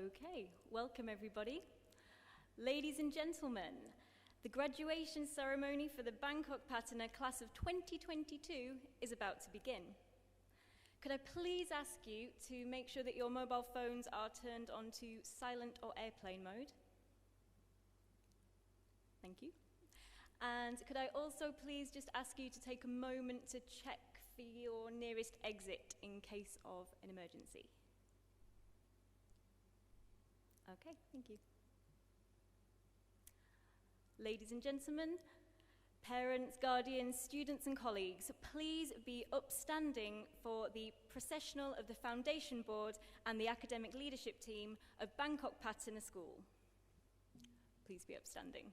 Okay, welcome everybody. Ladies and gentlemen, the graduation ceremony for the Bangkok Patana class of 2022 is about to begin. Could I please ask you to make sure that your mobile phones are turned onto silent or airplane mode? Thank you. And could I also please just ask you to take a moment to check for your nearest exit in case of an emergency? Okay, thank you. Ladies and gentlemen, parents, guardians, students and colleagues, please be upstanding for the Processional of the Foundation Board and the Academic Leadership Team of Bangkok Patana School. Please be upstanding.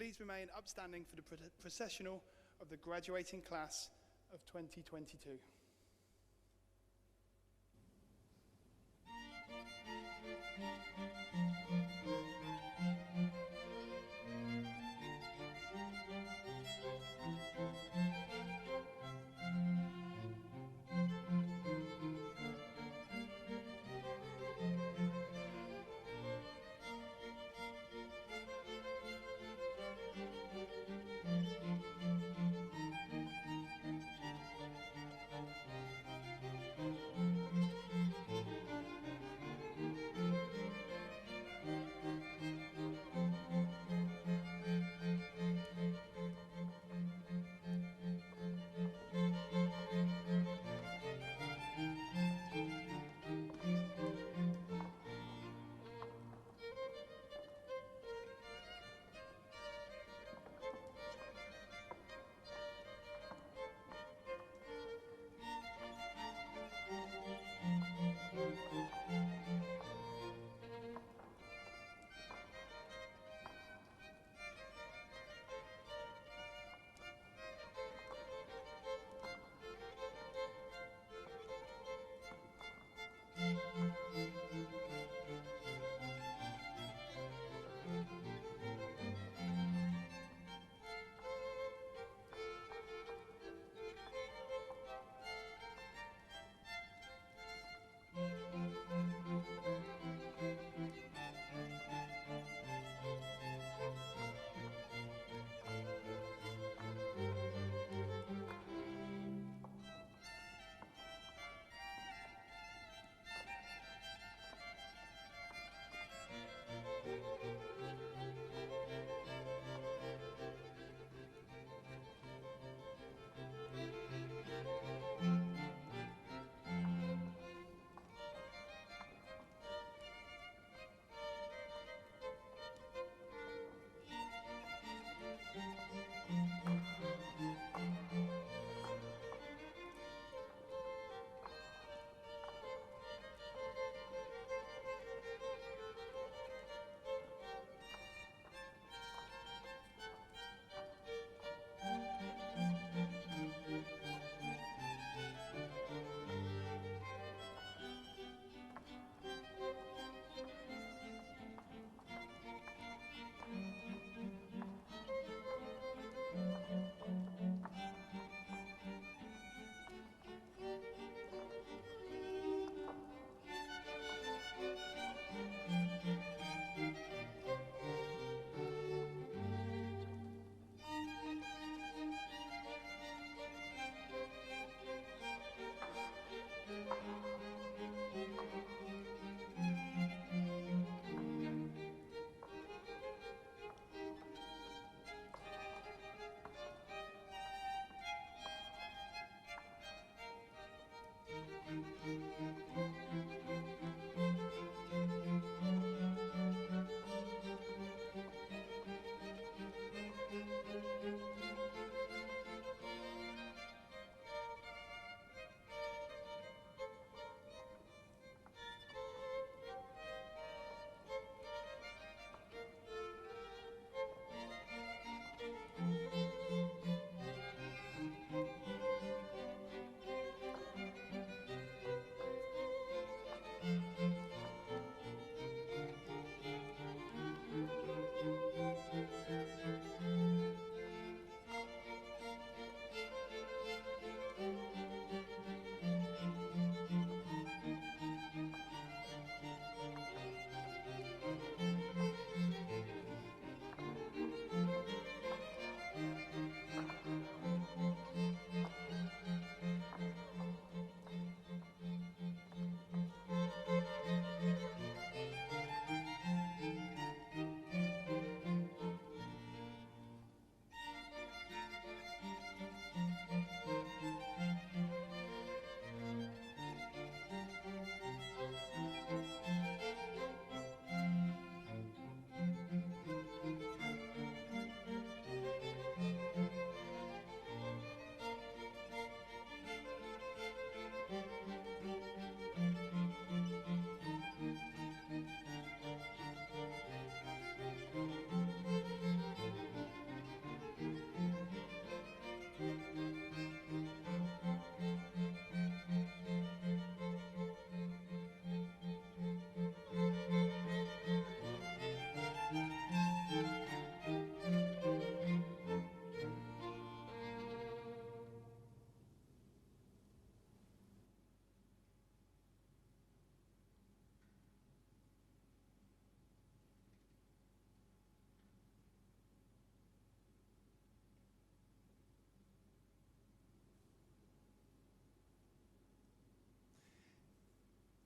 Please remain upstanding for the processional of the graduating class of 2022.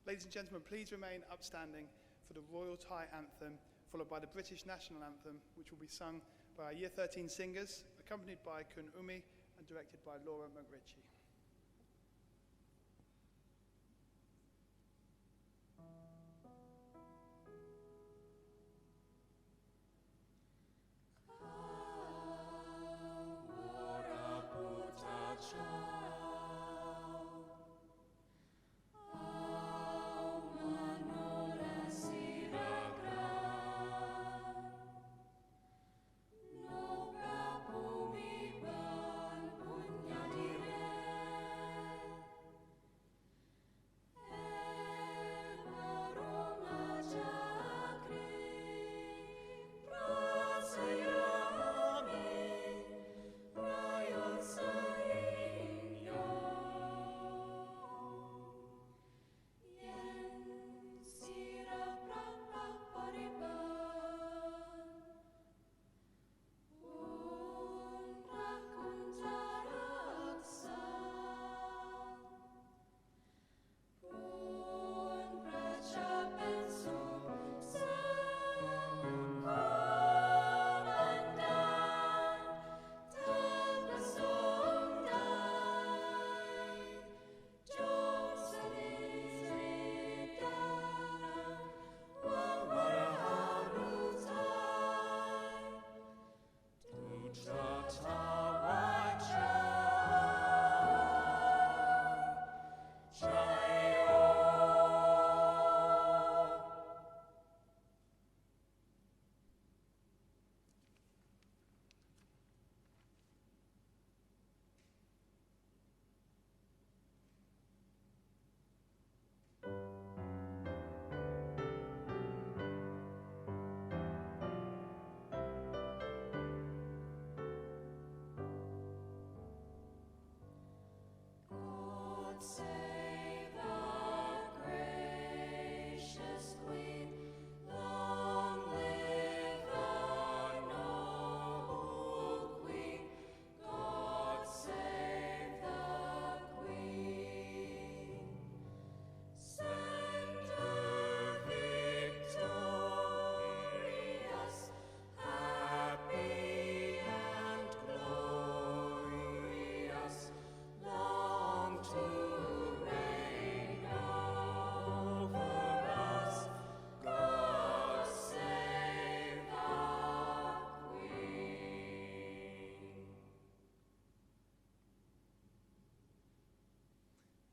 Ladies and gentlemen, please remain upstanding for the Royal Thai Anthem, followed by the British National Anthem, which will be sung by our Year 13 singers, accompanied by Kun Umi and directed by Laura McRitchie.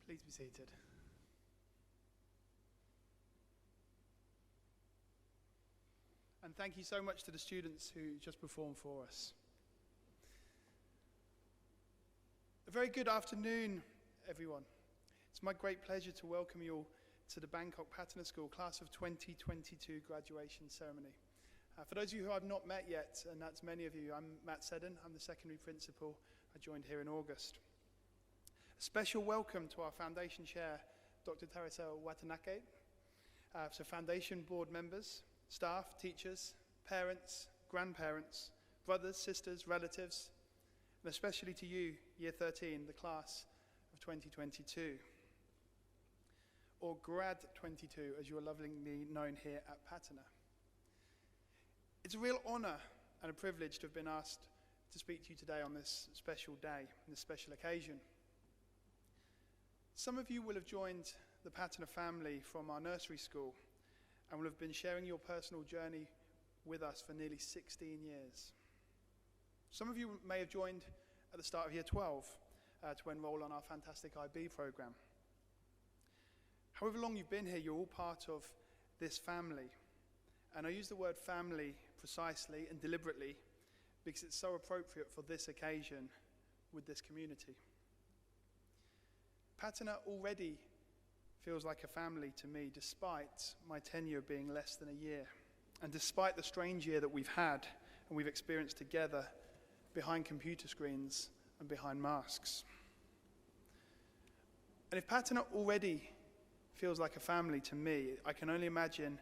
Please be seated. And thank you so much to the students who just performed for us. A very good afternoon, everyone. It's my great pleasure to welcome you all to the Bangkok Patana School Class of 2022 graduation ceremony. For those of you who I've not met yet, and that's many of you, I'm Matt Seddon. I'm the secondary principal. I joined here in August. A special welcome to our Foundation Chair, Dr. Teresa Watanake, so Foundation board members, staff, teachers, parents, grandparents, brothers, sisters, relatives, and especially to you, Year 13, the class of 2022, or Grad'22, as you are lovingly known here at Patana. It's a real honour and a privilege to have been asked to speak to you today on this special day, this special occasion. Some of you will have joined the Patana family from our nursery school and will have been sharing your personal journey with us for nearly 16 years. Some of you may have joined at the start of Year 12 to enroll on our fantastic IB programme. However long you've been here, you're all part of this family. And I use the word family precisely and deliberately because it's so appropriate for this occasion with this community. Patana already feels like a family to me, despite my tenure being less than a year, and despite the strange year that we've had and we've experienced together behind computer screens and behind masks. And if Patana already feels like a family to me, I can only imagine,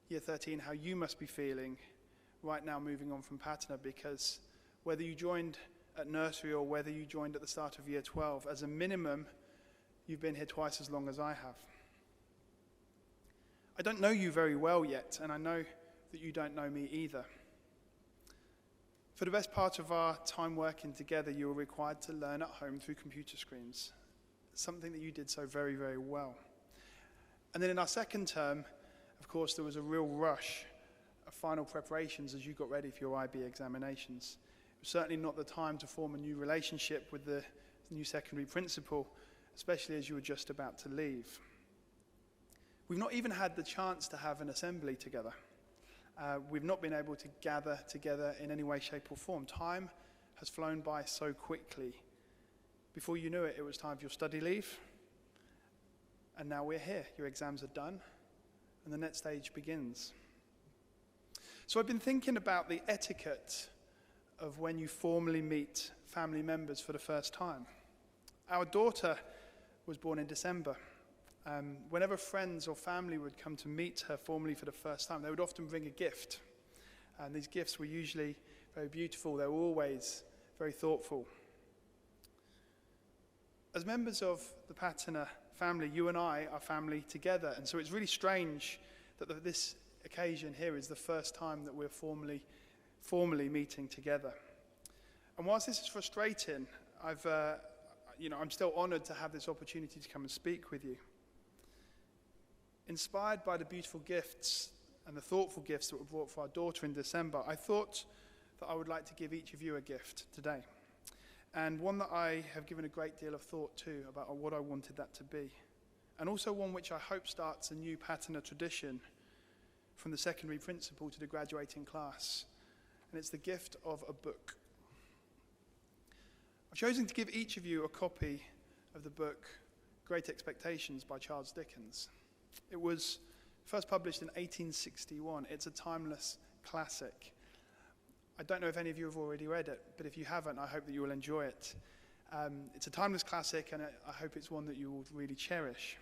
Year 13, how you must be feeling right now moving on from Patana, because whether you joined at nursery or whether you joined at the start of Year 12, as a minimum, you've been here twice as long as I have. I don't know you very well yet, and I know that you don't know me either. For the best part of our time working together, you were required to learn at home through computer screens, something that you did so very, very well. And then in our second term, of course, there was a real rush of final preparations as you got ready for your IB examinations. It was certainly not the time to form a new relationship with the new secondary principal, especially as you were just about to leave. We've not even had the chance to have an assembly together. We've not been able to gather together in any way, shape or form. Time has flown by so quickly. Before you knew it, it was time for your study leave. And now we're here. Your exams are done, and the next stage begins. So I've been thinking about the etiquette of when you formally meet family members for the first time. Our daughter was born in December. Whenever friends or family would come to meet her formally for the first time, they would often bring a gift. And these gifts were usually very beautiful. They were always very thoughtful. As members of the Patana family, you and I are family together. And so it's really strange that this occasion here is the first time that we're formally meeting together. And whilst this is frustrating, I'm still honoured to have this opportunity to come and speak with you. Inspired by the beautiful gifts and the thoughtful gifts that were brought for our daughter in December, I thought that I would like to give each of you a gift today. And one that I have given a great deal of thought to about what I wanted that to be. And also one which I hope starts a new Patana tradition from the secondary principal to the graduating class. And it's the gift of a book. I've chosen to give each of you a copy of the book Great Expectations by Charles Dickens. It was first published in 1861. It's a timeless classic. I don't know if any of you have already read it, but if you haven't, I hope that you will enjoy it. It's a timeless classic, and I hope it's one that you will really cherish.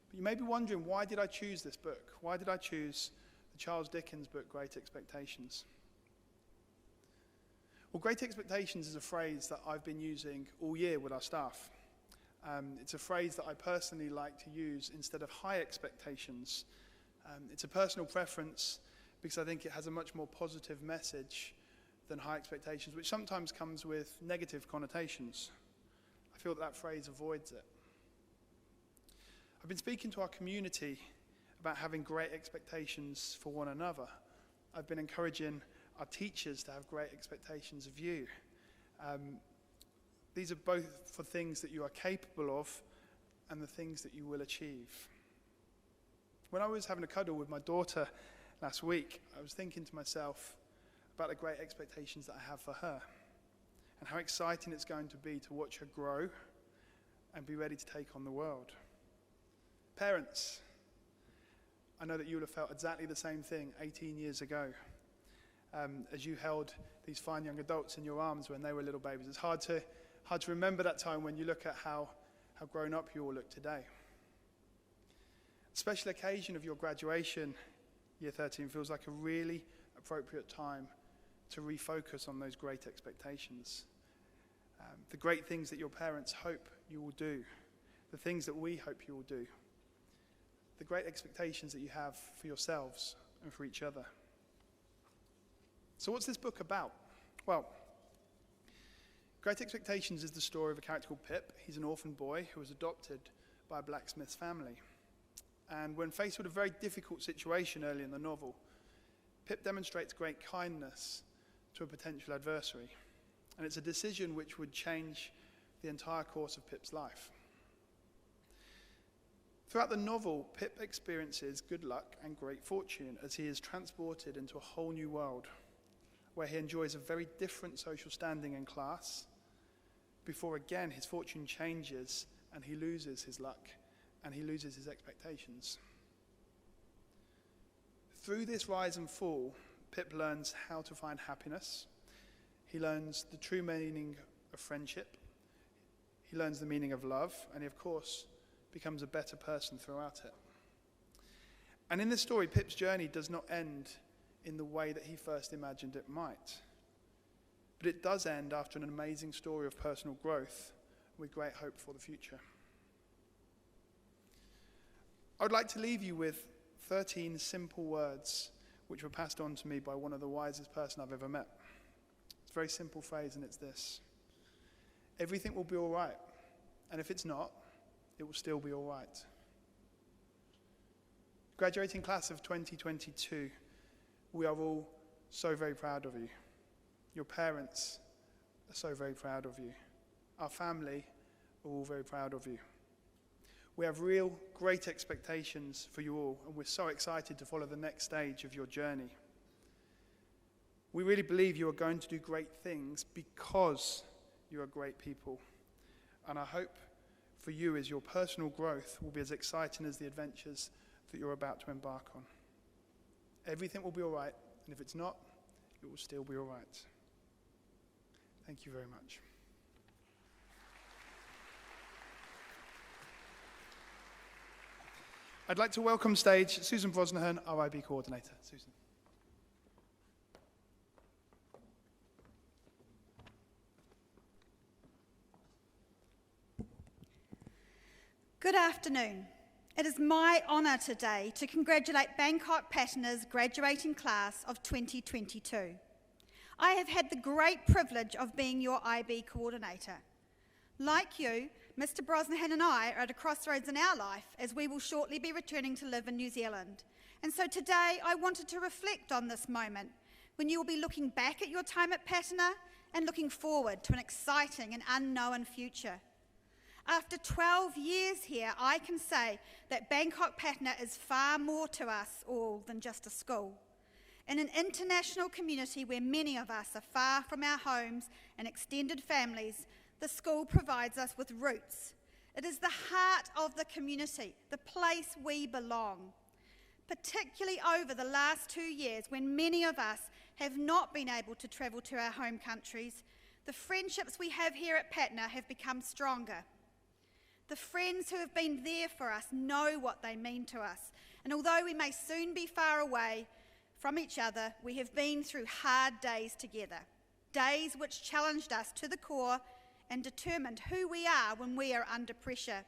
But you may be wondering, why did I choose this book? Why did I choose the Charles Dickens book, Great Expectations? Well, Great Expectations is a phrase that I've been using all year with our staff. It's a phrase that I personally like to use instead of high expectations. It's a personal preference because I think it has a much more positive message than high expectations, which sometimes comes with negative connotations. I feel that phrase avoids it. I've been speaking to our community about having great expectations for one another. I've been encouraging our teachers to have great expectations of you. These are both for things that you are capable of and the things that you will achieve. When I was having a cuddle with my daughter last week, I was thinking to myself about the great expectations that I have for her and how exciting it's going to be to watch her grow and be ready to take on the world. Parents, I know that you will have felt exactly the same thing 18 years ago as you held these fine young adults in your arms when they were little babies. It's hard to remember that time when you look at how grown up you all look today. A special occasion of your graduation, year 13, feels like a really appropriate time to refocus on those great expectations. The great things that your parents hope you will do, the things that we hope you will do, the great expectations that you have for yourselves and for each other. So what's this book about? Well, Great Expectations is the story of a character called Pip. He's an orphan boy who was adopted by a blacksmith's family. And when faced with a very difficult situation early in the novel, Pip demonstrates great kindness to a potential adversary. And it's a decision which would change the entire course of Pip's life. Throughout the novel, Pip experiences good luck and great fortune as he is transported into a whole new world where he enjoys a very different social standing and class before again his fortune changes and he loses his luck and he loses his expectations. Through this rise and fall, Pip learns how to find happiness. He learns the true meaning of friendship. He learns the meaning of love, and he, of course, becomes a better person throughout it. And in this story, Pip's journey does not end in the way that he first imagined it might. But it does end after an amazing story of personal growth with great hope for the future. I would like to leave you with 13 simple words which were passed on to me by one of the wisest person I've ever met. It's a very simple phrase, and it's this: everything will be all right, and if it's not, it will still be all right. Graduating class of 2022, we are all so very proud of you. Your parents are so very proud of you. Our family are all very proud of you. We have real great expectations for you all, and we're so excited to follow the next stage of your journey. We really believe you are going to do great things because you are great people. And our hope for you is your personal growth will be as exciting as the adventures that you're about to embark on. Everything will be all right, and if it's not, it will still be all right. Thank you very much. I'd like to welcome stage Susan Brosnahan, our IB coordinator. Susan. Good afternoon. It is my honour today to congratulate Bangkok Patana's graduating class of 2022. I have had the great privilege of being your IB coordinator. Like you, Mr. Brosnahan and I are at a crossroads in our life as we will shortly be returning to live in New Zealand. And so today I wanted to reflect on this moment when you will be looking back at your time at Patana and looking forward to an exciting and unknown future. After 12 years here, I can say that Bangkok Patana is far more to us all than just a school. In an international community where many of us are far from our homes and extended families, the school provides us with roots. It is the heart of the community, the place we belong. Particularly over the last 2 years, when many of us have not been able to travel to our home countries, the friendships we have here at Patana have become stronger. The friends who have been there for us know what they mean to us, and although we may soon be far away from each other, we have been through hard days together, days which challenged us to the core and determined who we are when we are under pressure.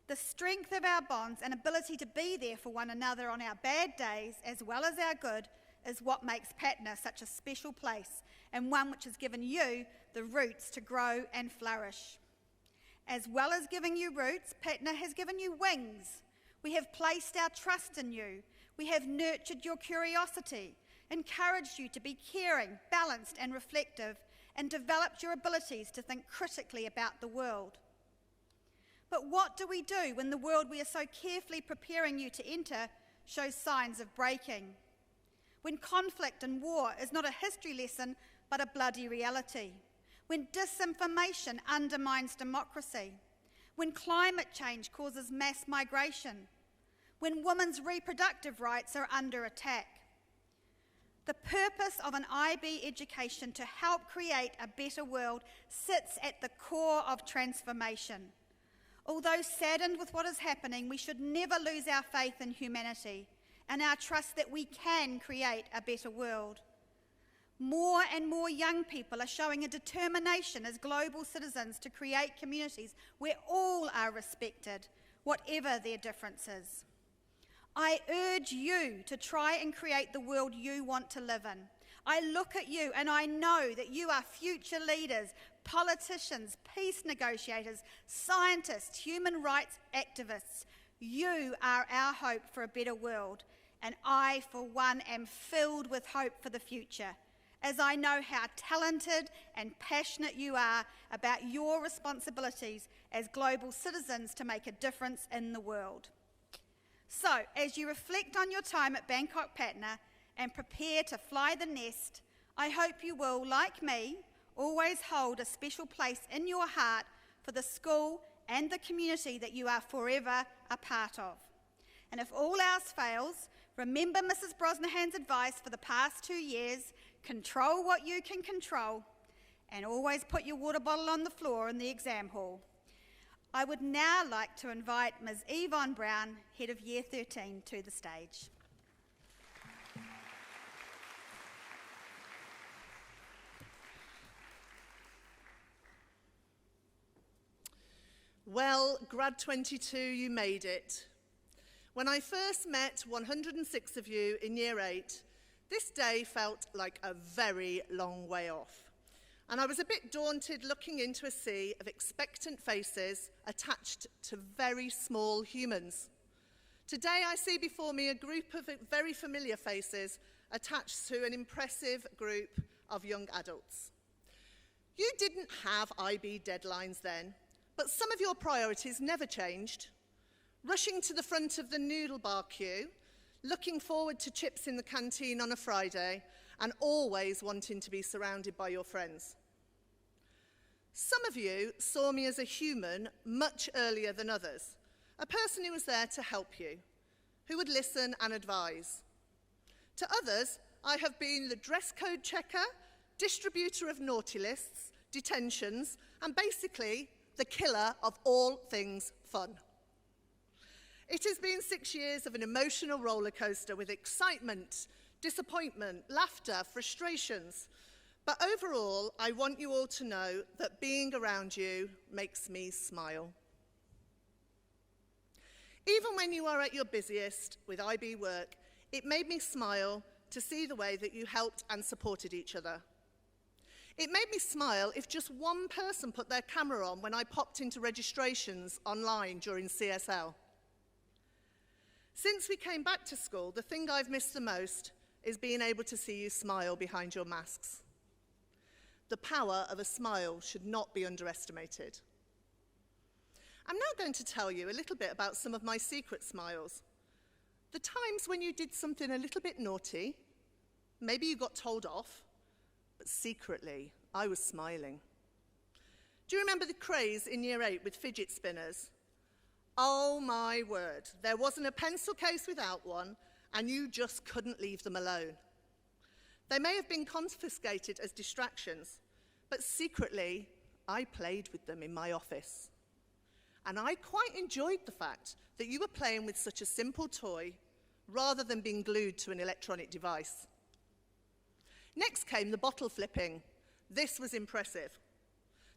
The strength of our bonds and ability to be there for one another on our bad days as well as our good is what makes Patana such a special place, and one which has given you the roots to grow and flourish. As well as giving you roots, Patana has given you wings. We have placed our trust in you. We have nurtured your curiosity, encouraged you to be caring, balanced and reflective, and developed your abilities to think critically about the world. But what do we do when the world we are so carefully preparing you to enter shows signs of breaking? When conflict and war is not a history lesson, but a bloody reality? When disinformation undermines democracy? When climate change causes mass migration? When women's reproductive rights are under attack? The purpose of an IB education to help create a better world sits at the core of transformation. Although saddened with what is happening, we should never lose our faith in humanity and our trust that we can create a better world. More and more young people are showing a determination as global citizens to create communities where all are respected, whatever their differences. I urge you to try and create the world you want to live in. I look at you and I know that you are future leaders, politicians, peace negotiators, scientists, human rights activists. You are our hope for a better world, and I, for one, am filled with hope for the future, as I know how talented and passionate you are about your responsibilities as global citizens to make a difference in the world. So, as you reflect on your time at Bangkok Patana and prepare to fly the nest, I hope you will, like me, always hold a special place in your heart for the school and the community that you are forever a part of. And if all else fails, remember Mrs. Brosnahan's advice for the past 2 years: control what you can control, and always put your water bottle on the floor in the exam hall. I would now like to invite Ms. Yvonne Brown, Head of Year 13, to the stage. Well, Grad'22, you made it. When I first met 106 of you in Year 8, this day felt like a very long way off. And I was a bit daunted looking into a sea of expectant faces attached to very small humans. Today I see before me a group of very familiar faces attached to an impressive group of young adults. You didn't have IB deadlines then, but some of your priorities never changed. Rushing to the front of the noodle bar queue, looking forward to chips in the canteen on a Friday, and always wanting to be surrounded by your friends. Some of you saw me as a human much earlier than others, a person who was there to help you, who would listen and advise. To others, I have been the dress code checker, distributor of naughty lists, detentions, and basically the killer of all things fun. It has been 6 years of an emotional roller coaster with excitement, disappointment, laughter, frustrations. But overall, I want you all to know that being around you makes me smile. Even when you are at your busiest with IB work, it made me smile to see the way that you helped and supported each other. It made me smile if just one person put their camera on when I popped into registrations online during CSL. Since we came back to school, the thing I've missed the most is being able to see you smile behind your masks. The power of a smile should not be underestimated. I'm now going to tell you a little bit about some of my secret smiles. The times when you did something a little bit naughty, maybe you got told off, but secretly, I was smiling. Do you remember the craze in Year 8 with fidget spinners? Oh my word, there wasn't a pencil case without one, and you just couldn't leave them alone. They may have been confiscated as distractions, but secretly, I played with them in my office. And I quite enjoyed the fact that you were playing with such a simple toy rather than being glued to an electronic device. Next came the bottle flipping. This was impressive.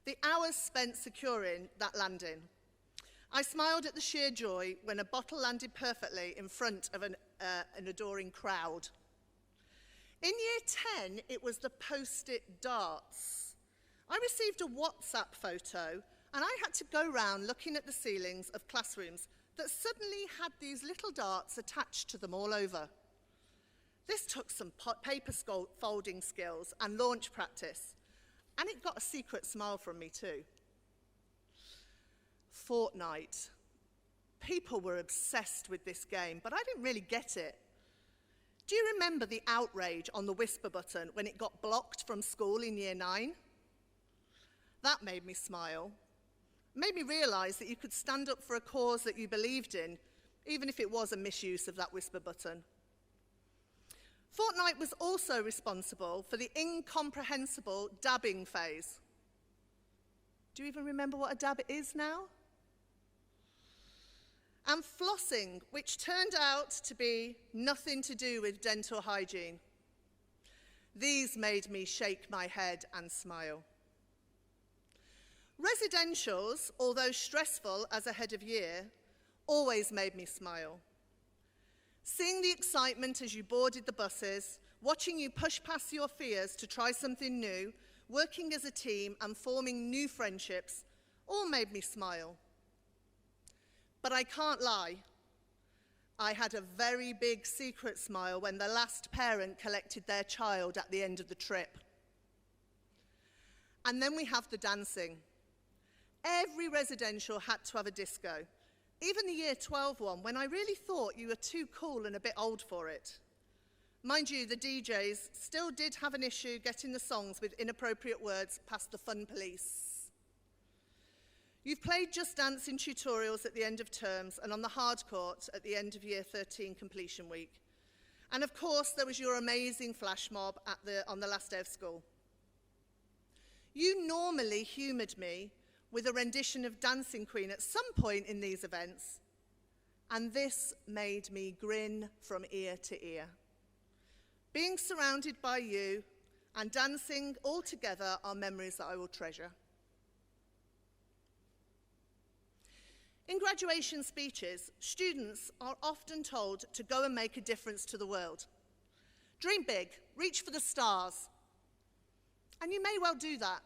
The hours spent securing that landing. I smiled at the sheer joy when a bottle landed perfectly in front of an adoring crowd. In Year 10, it was the post-it darts. I received a WhatsApp photo, and I had to go round looking at the ceilings of classrooms that suddenly had these little darts attached to them all over. This took some paper folding skills and launch practice, and it got a secret smile from me too. Fortnite. People were obsessed with this game, but I didn't really get it. Do you remember the outrage on the whisper button when it got blocked from school in Year 9? That made me smile. Made me realise that you could stand up for a cause that you believed in, even if it was a misuse of that whisper button. Fortnite was also responsible for the incomprehensible dabbing phase. Do you even remember what a dab is now? And flossing, which turned out to be nothing to do with dental hygiene. These made me shake my head and smile. Residentials, although stressful as a head of year, always made me smile. Seeing the excitement as you boarded the buses, watching you push past your fears to try something new, working as a team and forming new friendships, all made me smile. But I can't lie. I had a very big secret smile when the last parent collected their child at the end of the trip. And then we have the dancing. Every residential had to have a disco. Even the Year 12 one, when I really thought you were too cool and a bit old for it. Mind you, the DJs still did have an issue getting the songs with inappropriate words past the fun police. You've played Just Dance in tutorials at the end of terms and on the hard court at the end of Year 13 completion week. And of course, there was your amazing flash mob on the last day of school. You normally humoured me with a rendition of Dancing Queen at some point in these events, and this made me grin from ear to ear. Being surrounded by you and dancing all together are memories that I will treasure. In graduation speeches, students are often told to go and make a difference to the world. Dream big, reach for the stars. And you may well do that.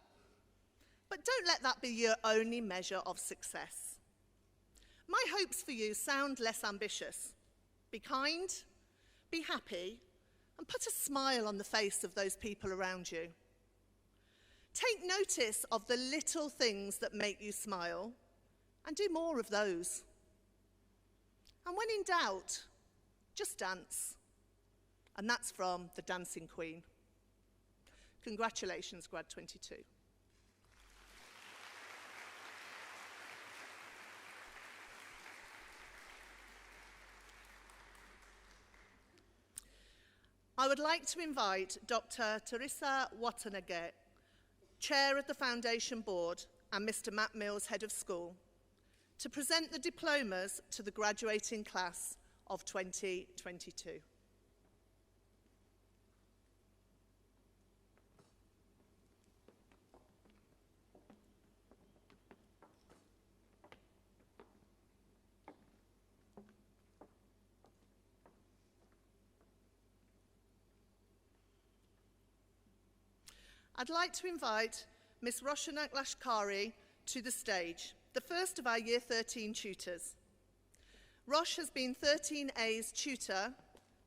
But don't let that be your only measure of success. My hopes for you sound less ambitious. Be kind, be happy, and put a smile on the face of those people around you. Take notice of the little things that make you smile, and do more of those. And when in doubt, just dance. And that's from the Dancing Queen. Congratulations, Grad'22. I would like to invite Dr. Teresa Watanabe, Chair of the Foundation Board, and Mr. Matt Mills, Head of School, to present the diplomas to the graduating class of 2022. I'd like to invite Miss Roshana Lashkari to the stage, the first of our Year 13 tutors. Rosh has been 13A's tutor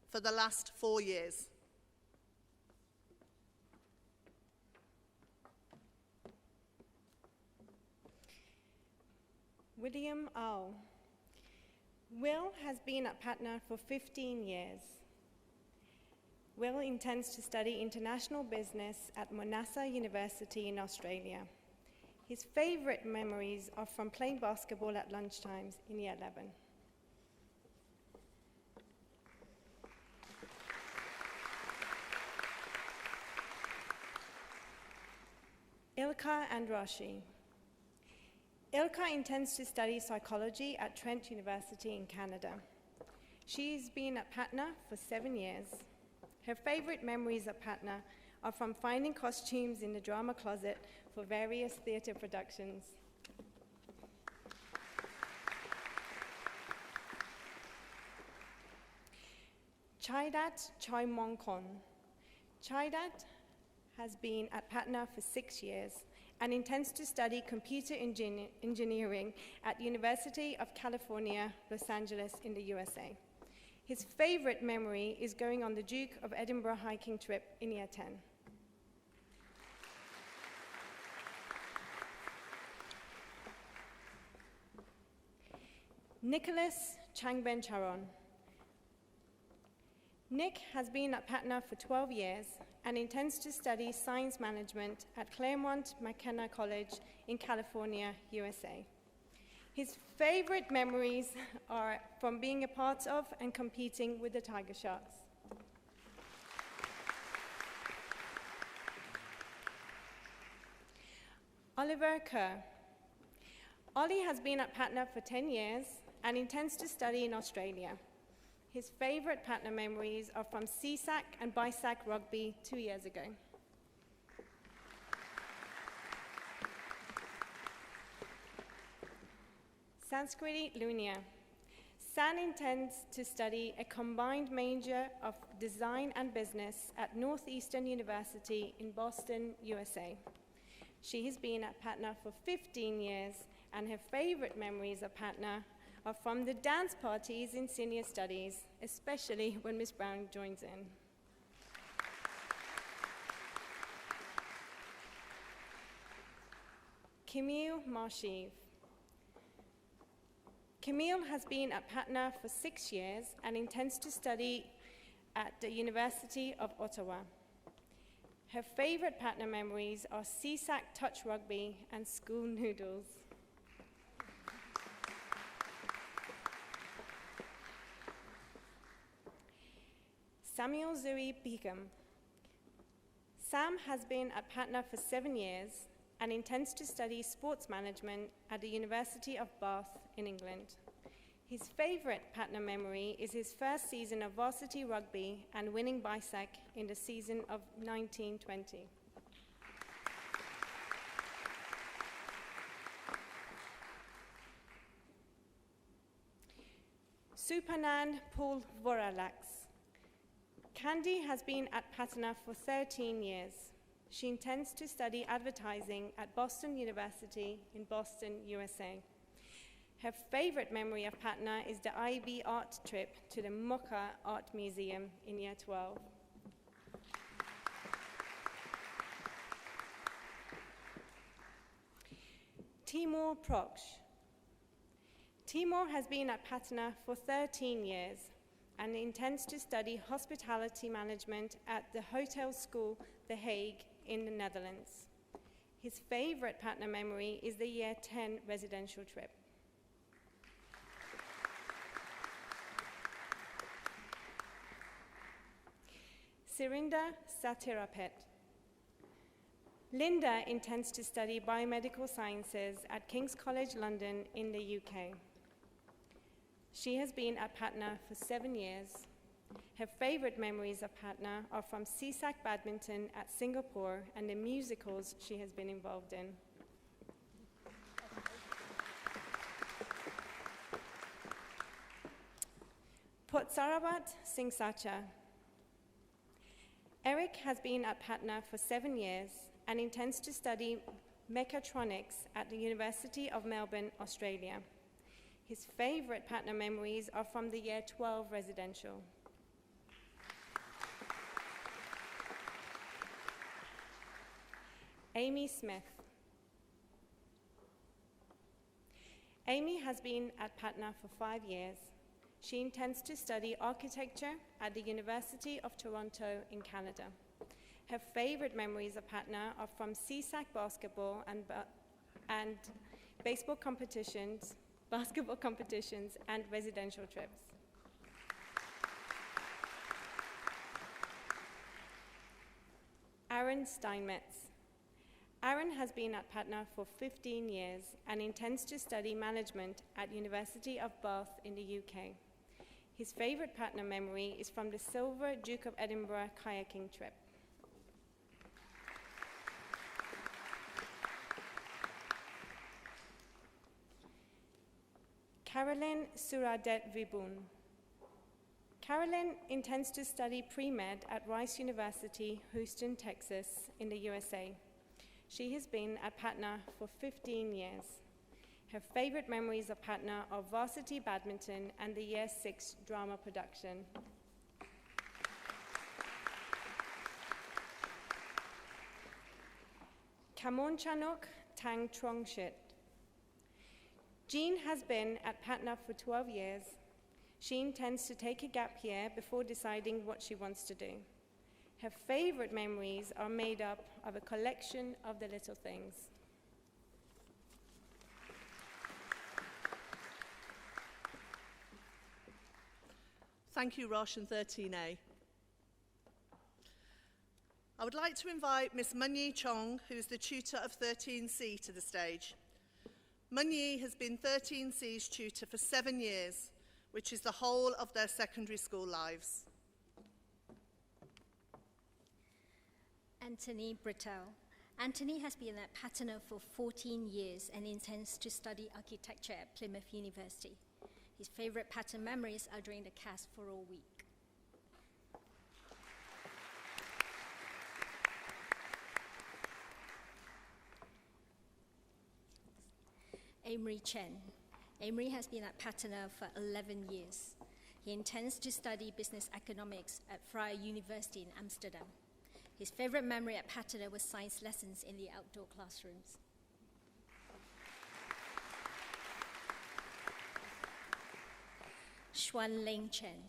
for the last 4 years. William Au. Will has been at Patna for 15 years. Will intends to study international business at Monash University in Australia. His favourite memories are from playing basketball at lunchtimes in Year 11. Ilka Andrashi. Ilka intends to study psychology at Trent University in Canada. She's been at Patna for 7 years. Her favourite memories at Patna are from finding costumes in the drama closet for various theatre productions. Chaidat Chaimongkon. Chaidat has been at Patna for 6 years and intends to study computer engineering at University of California, Los Angeles in the USA. His favourite memory is going on the Duke of Edinburgh hiking trip in Year 10. Nicholas Changben Charon. Nick has been at Patna for 12 years and intends to study science management at Claremont McKenna College in California, USA. His favourite memories are from being a part of and competing with the Tiger Sharks. Oliver Kerr. Ollie has been at Patna for 10 years and intends to study in Australia. His favourite Patna memories are from CSAC and BISAC rugby 2 years ago. Sanskriti Lunia. San intends to study a combined major of design and business at Northeastern University in Boston, USA. She has been at Patna for 15 years, and her favourite memories of Patna are from the dance parties in senior studies, especially when Miss Brown joins in. Camille Marshiv. Camille has been at Patna for 6 years and intends to study at the University of Ottawa. Her favourite Patna memories are CSAC touch rugby and school noodles. Samuel Zuri Beacom. Sam has been at Patna for 7 years and intends to study sports management at the University of Bath in England. His favourite Patna memory is his first season of varsity rugby and winning BISAC in the season of 1920. Supanan Paul Voralax. Candy has been at Patana for 13 years. She intends to study advertising at Boston University in Boston, USA. Her favorite memory of Patana is the IB art trip to the Mocha Art Museum in year 12. Timur Proksh. Timur has been at Patana for 13 years and intends to study hospitality management at the Hotel School, The Hague, in the Netherlands. His favorite Patana memory is the year 10 residential trip. Sirinda Satirapet. Linda intends to study biomedical sciences at King's College London in the UK. She has been at Patana for 7 years. Her favorite memories of Patana are from CSAC badminton at Singapore and the musicals she has been involved in. Potsarabat Singh Sacha. Eric has been at Patana for 7 years and intends to study mechatronics at the University of Melbourne, Australia. His favorite Patana memories are from the year 12 residential. Amy Smith. Amy has been at Patana for 5 years. She intends to study architecture at the University of Toronto in Canada. Her favorite memories of Patana are from CSAC basketball and basketball competitions and residential trips. Aaron Steinmetz. Aaron has been at Patana for 15 years and intends to study management at University of Bath in the UK. His favorite Patana memory is from the Silver Duke of Edinburgh kayaking trip. Carolyn Suradet Vibun. Carolyn intends to study pre-med at Rice University, Houston, Texas, in the USA. She has been at Patana for 15 years. Her favorite memories of Patana are varsity badminton and the Year 6 drama production. Kamonchanok Tang Trongshit. Jean has been at Patana for 12 years. She intends to take a gap year before deciding what she wants to do. Her favorite memories are made up of a collection of the little things. Thank you, Rosh and 13A. I would like to invite Miss Munyi Chong, who is the tutor of 13C, to the stage. Munyi has been 13C's tutor for 7 years, which is the whole of their secondary school lives. Anthony Britell. Anthony has been at Patana for 14 years and intends to study architecture at Plymouth University. His favorite Patana memories are during the cast for a week. Amory Chen. Amory has been at Patana for 11 years. He intends to study business economics at Vrije University in Amsterdam. His favorite memory at Patana was science lessons in the outdoor classrooms. Xuan Ling Chen.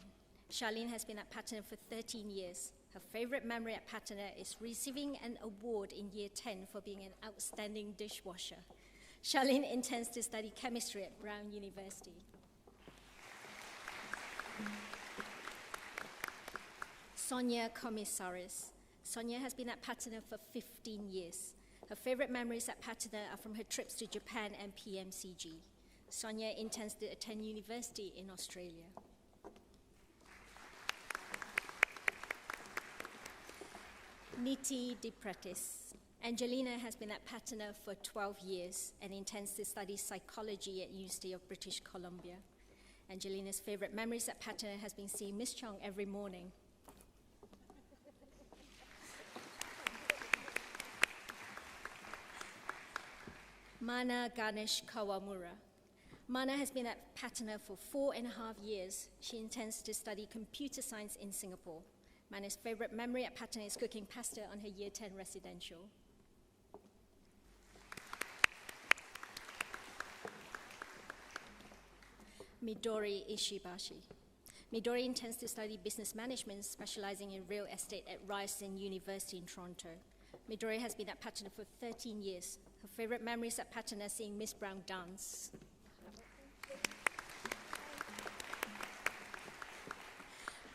Charlene has been at Patana for 13 years. Her favorite memory at Patana is receiving an award in year 10 for being an outstanding dishwasher. Charlene intends to study chemistry at Brown University. Sonia Commissaris. Sonia has been at Patana for 15 years. Her favorite memories at Patana are from her trips to Japan and PMCG. Sonia intends to attend university in Australia. Niti DePretis. Angelina has been at Patana for 12 years and intends to study psychology at University of British Columbia. Angelina's favorite memories at Patana has been seeing Miss Chong every morning. Mana Ganesh Kawamura. Mana has been at Patana for 4.5 years. She intends to study computer science in Singapore. Mana's favorite memory at Patana is cooking pasta on her Year 10 residential. Midori Ishibashi. Midori intends to study business management, specializing in real estate at Ryerson University in Toronto. Midori has been at Patana for 13 years. Her favorite memories at Patana are seeing Miss Brown dance.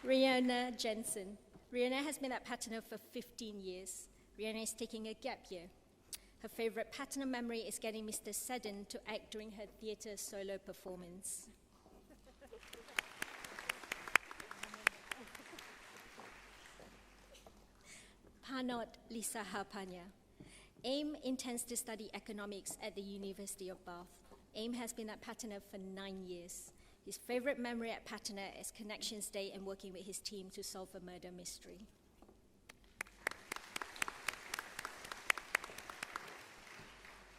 Rihanna Jensen. Rihanna has been at Patana for 15 years. Rihanna is taking a gap year. Her favorite Patana memory is getting Mr. Seddon to act during her theatre solo performance. Panot Lisa Hapanya. AIM intends to study economics at the University of Bath. AIM has been at Patana for 9 years. His favorite memory at Patana is Connections Day and working with his team to solve a murder mystery.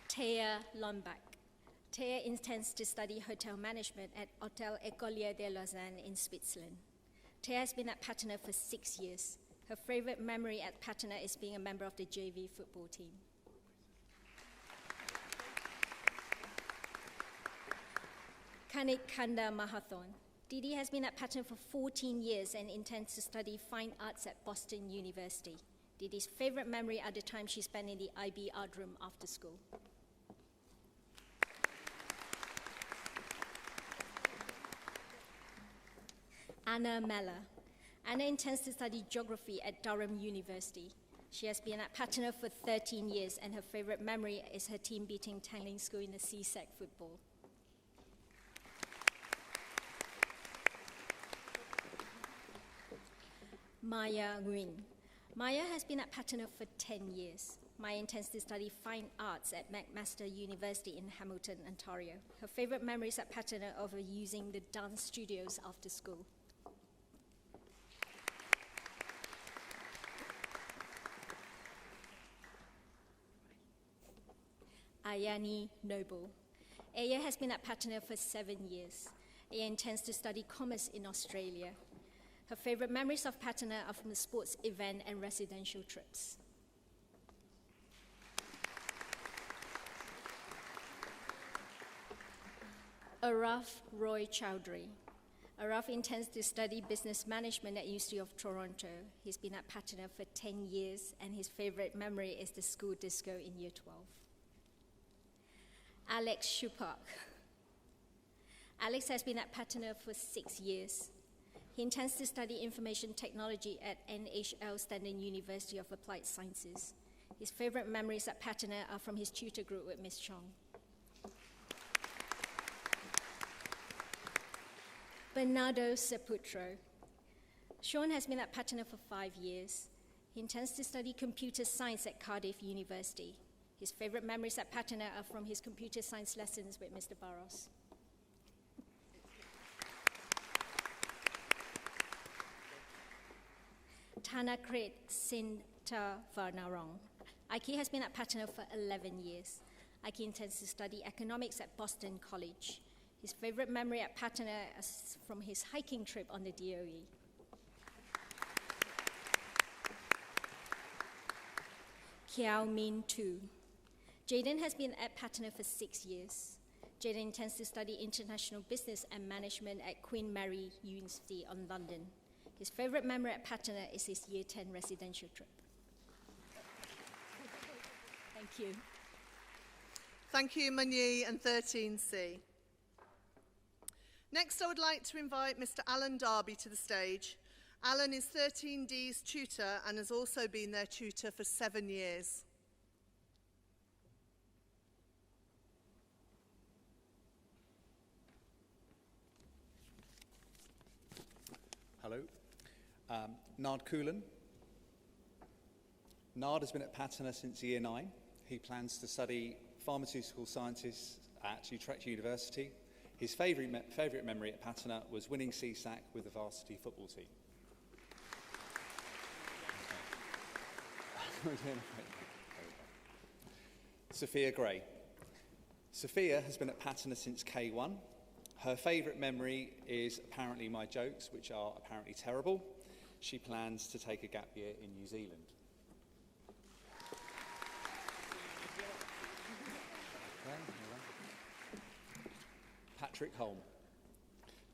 Thea Lombak. Thea intends to study hotel management at Hôtel Écolier de Lausanne in Switzerland. Thea has been at Patana for 6 years. Her favorite memory at Patana is being a member of the JV football team. Kanik Kanda Mahathon. Didi has been at Patana for 14 years and intends to study fine arts at Boston University. Didi's favorite memory are the time she spent in the IB art room after school. Anna Mella. Anna intends to study geography at Durham University. She has been at Patana for 13 years, and her favorite memory is her team beating Tangling School in the CSEC football. Maya Nguyen. Maya has been at Patana for 10 years. Maya intends to study fine arts at McMaster University in Hamilton, Ontario. Her favorite memories at Patana are of using the dance studios after school. Ayani Noble. Aya has been at Patana for 7 years. Aya intends to study commerce in Australia. Her favorite memories of Patana are from the sports event and residential trips. Araf Roy Chowdhury. Araf intends to study business management at University of Toronto. He's been at Patana for 10 years, and his favorite memory is the school disco in Year 12. Alex Shupak. Alex has been at Patana for 6 years. He intends to study information technology at NHL Seddon University of Applied Sciences. His favorite memories at Patana are from his tutor group with Miss Chong. Bernardo Seputro. Sean has been at Patana for 5 years. He intends to study computer science at Cardiff University. His favorite memories at Patana are from his computer science lessons with Mr. Barros. Tanakrit Sinta Varnarong. Aiki has been at Patana for 11 years. Aiki intends to study economics at Boston College. His favorite memory at Patana is from his hiking trip on the DOE. Kiao Min Tu. Jaden has been at Patana for 6 years. Jaden intends to study international business and management at Queen Mary University in London. His favorite memory at Patana is his Year 10 residential trip. Thank you. Thank you, Manyi and 13C. Next, I would like to invite Mr. Alan Darby to the stage. Alan is 13D's tutor and has also been their tutor for 7 years. Hello. Nard Coolan. Nard has been at Patana since Year 9. He plans to study pharmaceutical sciences at Utrecht University. His favourite memory at Patana was winning CSAC with the varsity football team. Sophia Gray. Sophia has been at Patana since K1. Her favourite memory is apparently my jokes, which are apparently terrible. She plans to take a gap year in New Zealand. Patrick Holm.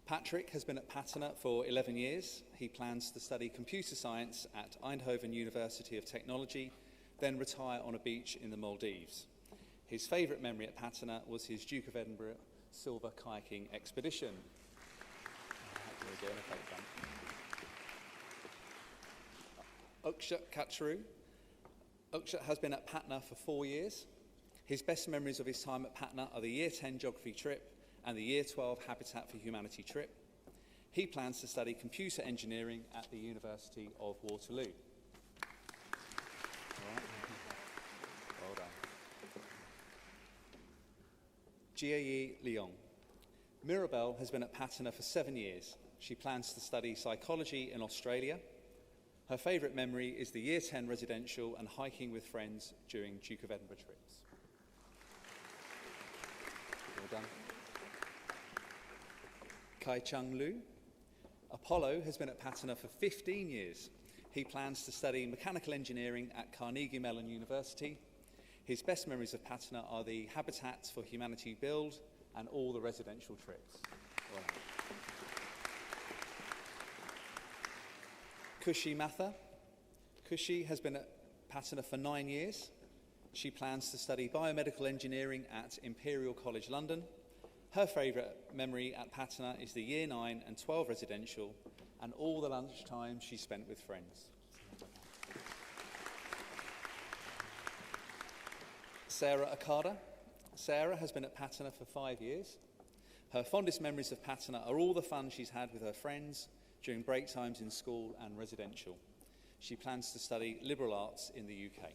Patrick has been at Patana for 11 years. He plans to study computer science at Eindhoven University of Technology, then retire on a beach in the Maldives. His favourite memory at Patana was his Duke of Edinburgh silver kayaking expedition. Uksha Katcharu. Uksha has been at Patna for 4 years. His best memories of his time at Patna are the Year 10 geography trip and the Year 12 Habitat for Humanity trip. He plans to study computer engineering at the University of Waterloo. Well done. Jie Leong. Mirabelle has been at Patana for 7 years. She plans to study psychology in Australia. Her favourite memory is the Year 10 residential and hiking with friends during Duke of Edinburgh trips. Well done. Kai Chung Lu. Apollo has been at Patana for 15 years. He plans to study mechanical engineering at Carnegie Mellon University. His best memories of Patana are the Habitats for Humanity build and all the residential trips. Well. Kushi Matha. Kushi has been at Patana for 9 years. She plans to study biomedical engineering at Imperial College London. Her favourite memory at Patana is the Year 9 and 12 residential and all the lunchtime she spent with friends. Sarah Akada. Sarah has been at Patana for 5 years. Her fondest memories of Patana are all the fun she's had with her friends during break times in school and residential. She plans to study liberal arts in the UK.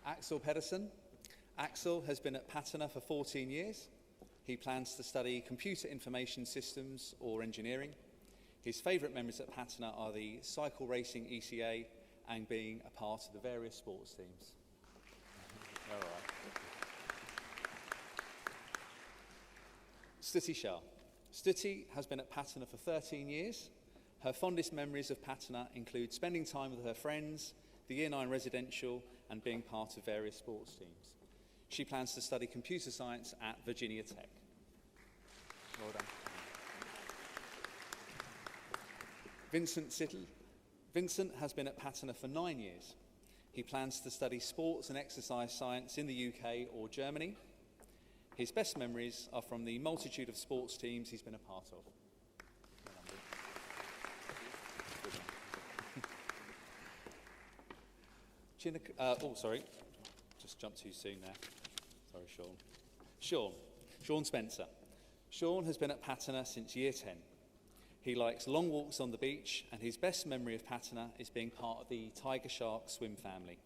Axel Pedersen. Axel has been at Patana for 14 years. He plans to study computer information systems or engineering. His favourite memories at Patana are the cycle racing ECA and being a part of the various sports teams. All right. Stuti Shah. Stuti has been at Patana for 13 years. Her fondest memories of Patana include spending time with her friends, the Year 9 residential, and being part of various sports teams. She plans to study computer science at Virginia Tech. Well done. Vincent Sittle. Vincent has been at Patana for 9 years. He plans to study sports and exercise science in the UK or Germany. His best memories are from the multitude of sports teams he's been a part of. Just jumped too soon there. Sorry, Sean. Sean Spencer. Sean has been at Patana since Year 10. He likes long walks on the beach, and his best memory of Patana is being part of the Tiger Shark swim family.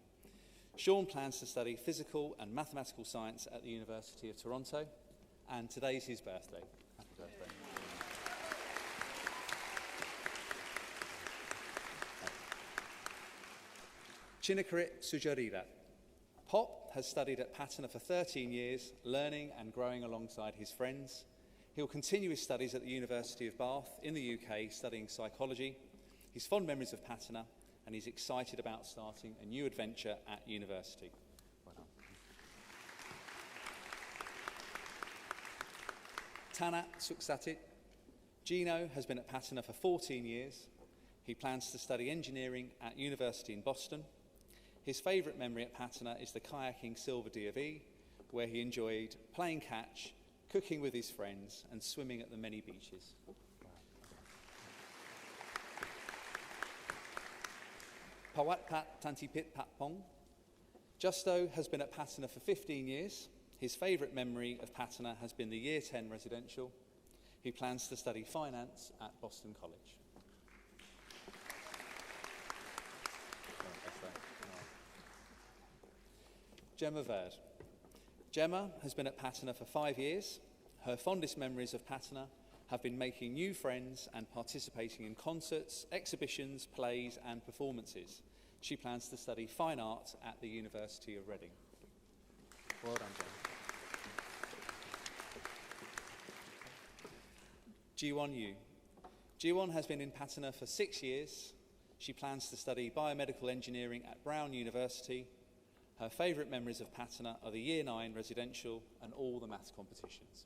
Sean plans to study physical and mathematical science at the University of Toronto, and today's his birthday. Happy birthday. Chinakarit Sujarira. Pop has studied at Patana for 13 years, learning and growing alongside his friends. He'll continue his studies at the University of Bath in the UK, studying psychology. He's fond memories of Patana, and he's excited about starting a new adventure at university. Well done. Tana Suksatit. Gino has been at Patana for 14 years. He plans to study engineering at University in Boston. His favourite memory at Patana is the kayaking Silver D.of.E., where he enjoyed playing catch, cooking with his friends, and swimming at the many beaches. Pawatpat Tantipit Patpong. Justo has been at Patana for 15 years. His favourite memory of Patana has been the Year 10 residential. He plans to study finance at Boston College. Gemma Verd. Gemma has been at Patana for 5 years. Her fondest memories of Patana have been making new friends and participating in concerts, exhibitions, plays and performances. She plans to study fine art at the University of Reading. Well done, Gemma. Ji-won Yu. Ji-won has been in Patana for 6 years. She plans to study biomedical engineering at Brown University. Her favourite memories of Patana are the Year 9 residential and all the maths competitions.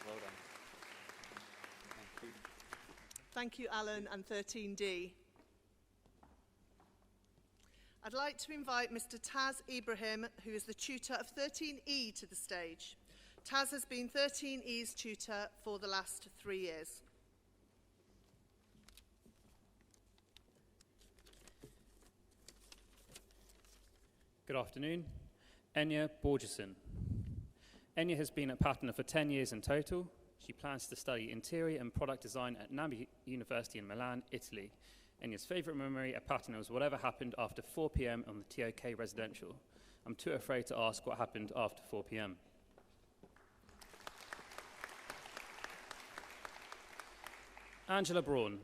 Well done. Thank you. Thank you, Alan, and 13D. I'd like to invite Mr. Taz Ibrahim, who is the tutor of 13E, to the stage. Taz has been 13E's tutor for the last 3 years. Good afternoon. Enya Borgeson. Enya has been at Patana for 10 years in total. She plans to study interior and product design at NAMI University in Milan, Italy. Enya's favourite memory at Patana was whatever happened after 4 p.m. on the TOK residential. I'm too afraid to ask what happened after 4 p.m. Angela Braun.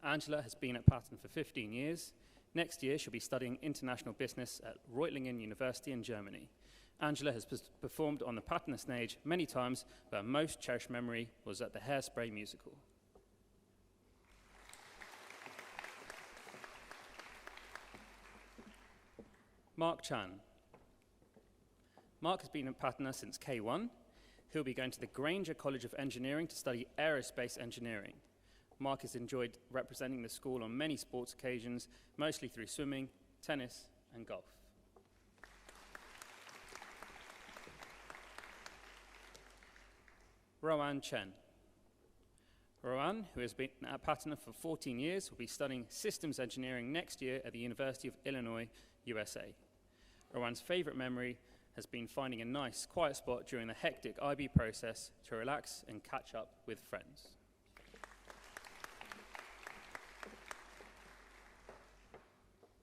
Angela has been at Patana for 15 years. Next year, she'll be studying international business at Reutlingen University in Germany. Angela has performed on the Patana stage many times, but her most cherished memory was at the Hairspray musical. Mark Chan. Mark has been at Patana since K1. He'll be going to the Granger College of Engineering to study aerospace engineering. Mark has enjoyed representing the school on many sports occasions, mostly through swimming, tennis, and golf. Rowan Chen. Rowan, who has been at Patana for 14 years, will be studying systems engineering next year at the University of Illinois, USA. Rowan's favourite memory has been finding a nice, quiet spot during the hectic IB process to relax and catch up with friends.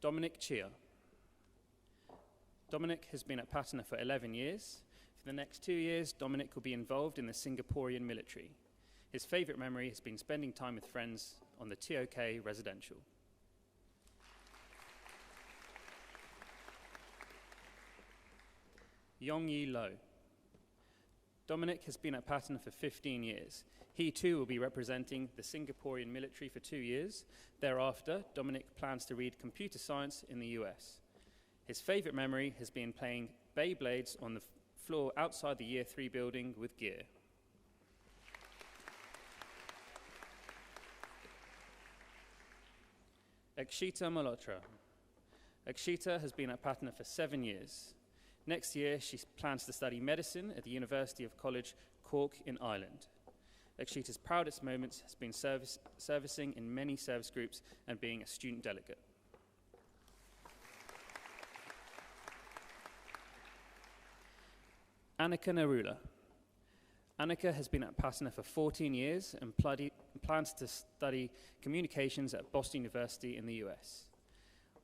Dominic Chia. Dominic has been at Patana for 11 years. For the next 2 years, Dominic will be involved in the Singaporean military. His favourite memory has been spending time with friends on the TOK residential. Yongyi Lo. Dominic has been at Patana for 15 years. He too will be representing the Singaporean military for 2 years. Thereafter, Dominic plans to read computer science in the US. His favourite memory has been playing Beyblades on the floor outside the Year 3 building with gear. Akshita Malhotra. Akshita has been at Patana for 7 years. Next year, she plans to study medicine at the University of College Cork in Ireland. Akshita's proudest moments has been servicing in many service groups and being a student delegate. Annika Narula. Annika has been at Patana for 14 years and plans to study communications at Boston University in the US.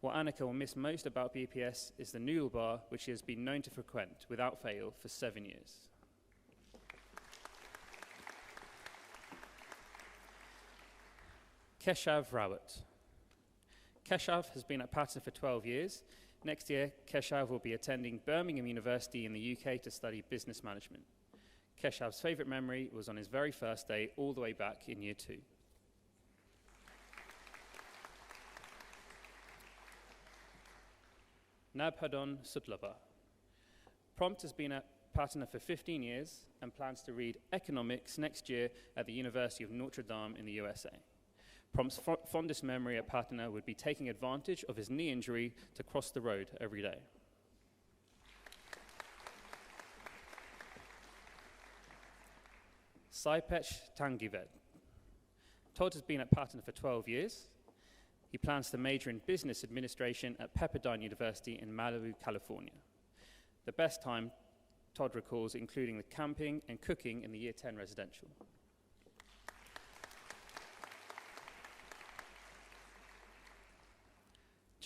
What Annika will miss most about BPS is the noodle bar, which she has been known to frequent without fail for 7 years. Keshav Rawat. Keshav has been at Patana for 12 years. Next year, Keshav will be attending Birmingham University in the UK to study business management. Keshav's favourite memory was on his very first day all the way back in Year 2. Nabhadon Sutlapa. Prompt has been at Patana for 15 years and plans to read economics next year at the University of Notre Dame in the USA. Prompt's fondest memory at Patana would be taking advantage of his knee injury to cross the road every day. Saipech Tangivet. Todd has been at Patana for 12 years. He plans to major in business administration at Pepperdine University in Malibu, California. The best time, Todd recalls, including the camping and cooking in the Year 10 residential.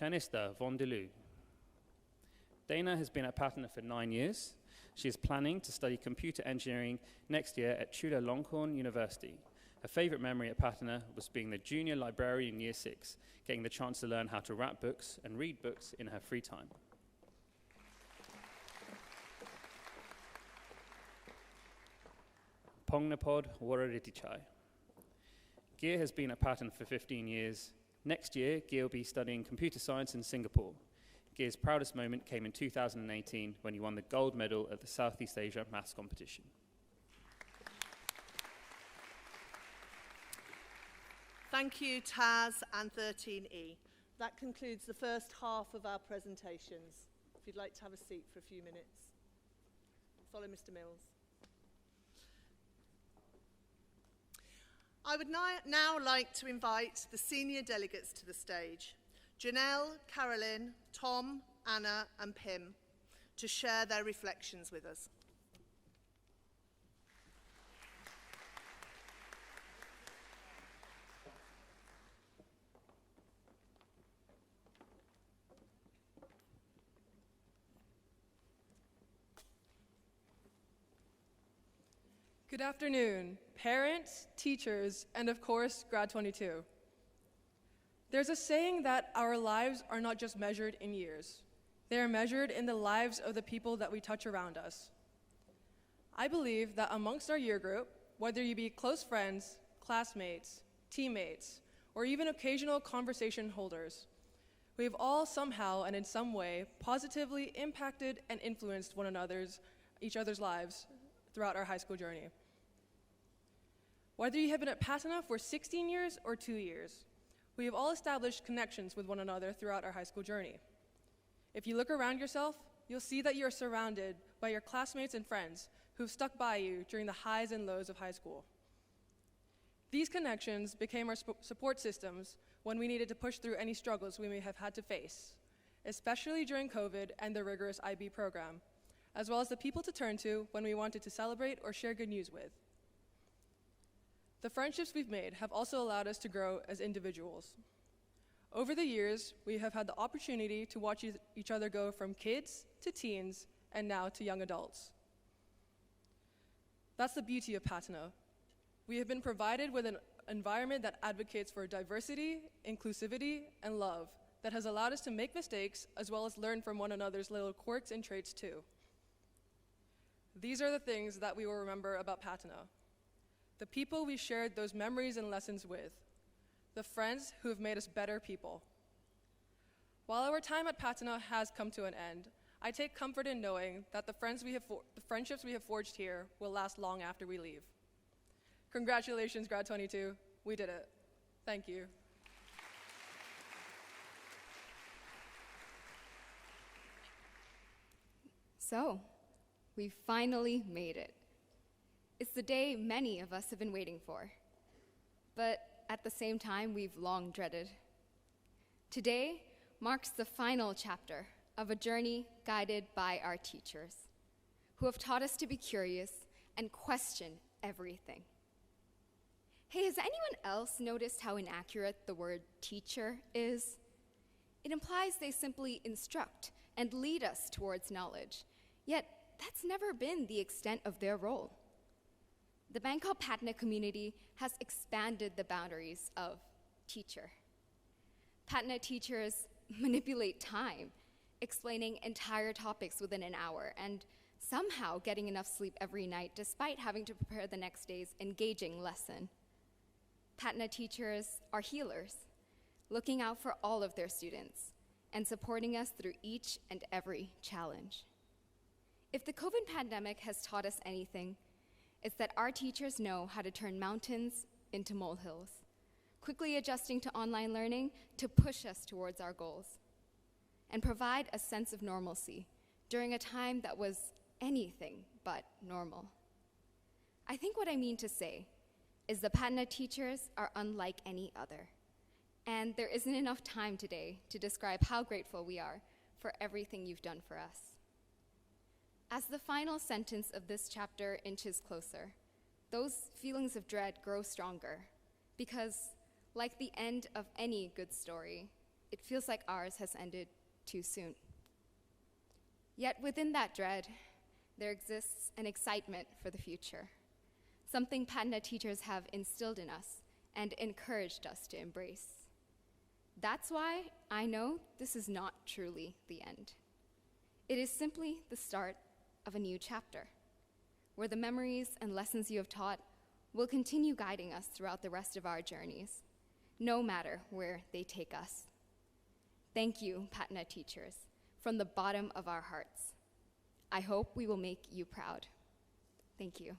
Chanista Vondelou. Dana has been at Patana for 9 years. She is planning to study computer engineering next year at Chulalongkorn University. Her favorite memory at Patana was being the junior librarian in Year 6, getting the chance to learn how to wrap books and read books in her free time. Pongnapod Wararitichai. Gia has been at Patana for 15 years. Next year, Gia will be studying computer science in Singapore. Gia's proudest moment came in 2018 when he won the gold medal at the Southeast Asia Maths Competition. Thank you, Taz and 13E. That concludes the first half of our presentations. If you'd like to have a seat for a few minutes. Follow Mr. Mills. I would now like to invite the senior delegates to the stage. Janelle, Carolyn, Tom, Anna and Pim to share their reflections with us. Good afternoon, parents, teachers, and of course, Grad'22. There's a saying that our lives are not just measured in years. They are measured in the lives of the people that we touch around us. I believe that amongst our year group, whether you be close friends, classmates, teammates, or even occasional conversation holders, we've all somehow and in some way positively impacted and influenced each other's lives throughout our high school journey. Whether you have been at Patana for 16 years or 2 years, we have all established connections with one another throughout our high school journey. If you look around yourself, you'll see that you're surrounded by your classmates and friends who've stuck by you during the highs and lows of high school. These connections became our support systems when we needed to push through any struggles we may have had to face, especially during COVID and the rigorous IB program, as well as the people to turn to when we wanted to celebrate or share good news with. The friendships we've made have also allowed us to grow as individuals. Over the years, we have had the opportunity to watch each other go from kids to teens and now to young adults. That's the beauty of Patana. We have been provided with an environment that advocates for diversity, inclusivity, and love that has allowed us to make mistakes as well as learn from one another's little quirks and traits too. These are the things that we will remember about Patana. The people we shared those memories and lessons with, the friends who have made us better people. While our time at Patana has come to an end, I take comfort in knowing that the friendships we have forged here will last long after we leave. Congratulations, Grad'22. We did it. Thank you. So, we finally made it. It's the day many of us have been waiting for, but at the same time, we've long dreaded. Today marks the final chapter of a journey guided by our teachers, who have taught us to be curious and question everything. Hey, has anyone else noticed how inaccurate the word teacher is? It implies they simply instruct and lead us towards knowledge, yet that's never been the extent of their role. The Bangkok Patana community has expanded the boundaries of teacher. Patana teachers manipulate time, explaining entire topics within an hour, and somehow getting enough sleep every night despite having to prepare the next day's engaging lesson. Patana teachers are healers, looking out for all of their students and supporting us through each and every challenge. If the COVID pandemic has taught us anything, it's that our teachers know how to turn mountains into molehills, quickly adjusting to online learning to push us towards our goals, and provide a sense of normalcy during a time that was anything but normal. I think what I mean to say is the Patana teachers are unlike any other, and there isn't enough time today to describe how grateful we are for everything you've done for us. As the final sentence of this chapter inches closer, those feelings of dread grow stronger because, like the end of any good story, it feels like ours has ended too soon. Yet within that dread, there exists an excitement for the future, something Patana teachers have instilled in us and encouraged us to embrace. That's why I know this is not truly the end. It is simply the start of a new chapter, where the memories and lessons you have taught will continue guiding us throughout the rest of our journeys, no matter where they take us. Thank you, Patana teachers, from the bottom of our hearts. I hope we will make you proud. Thank you.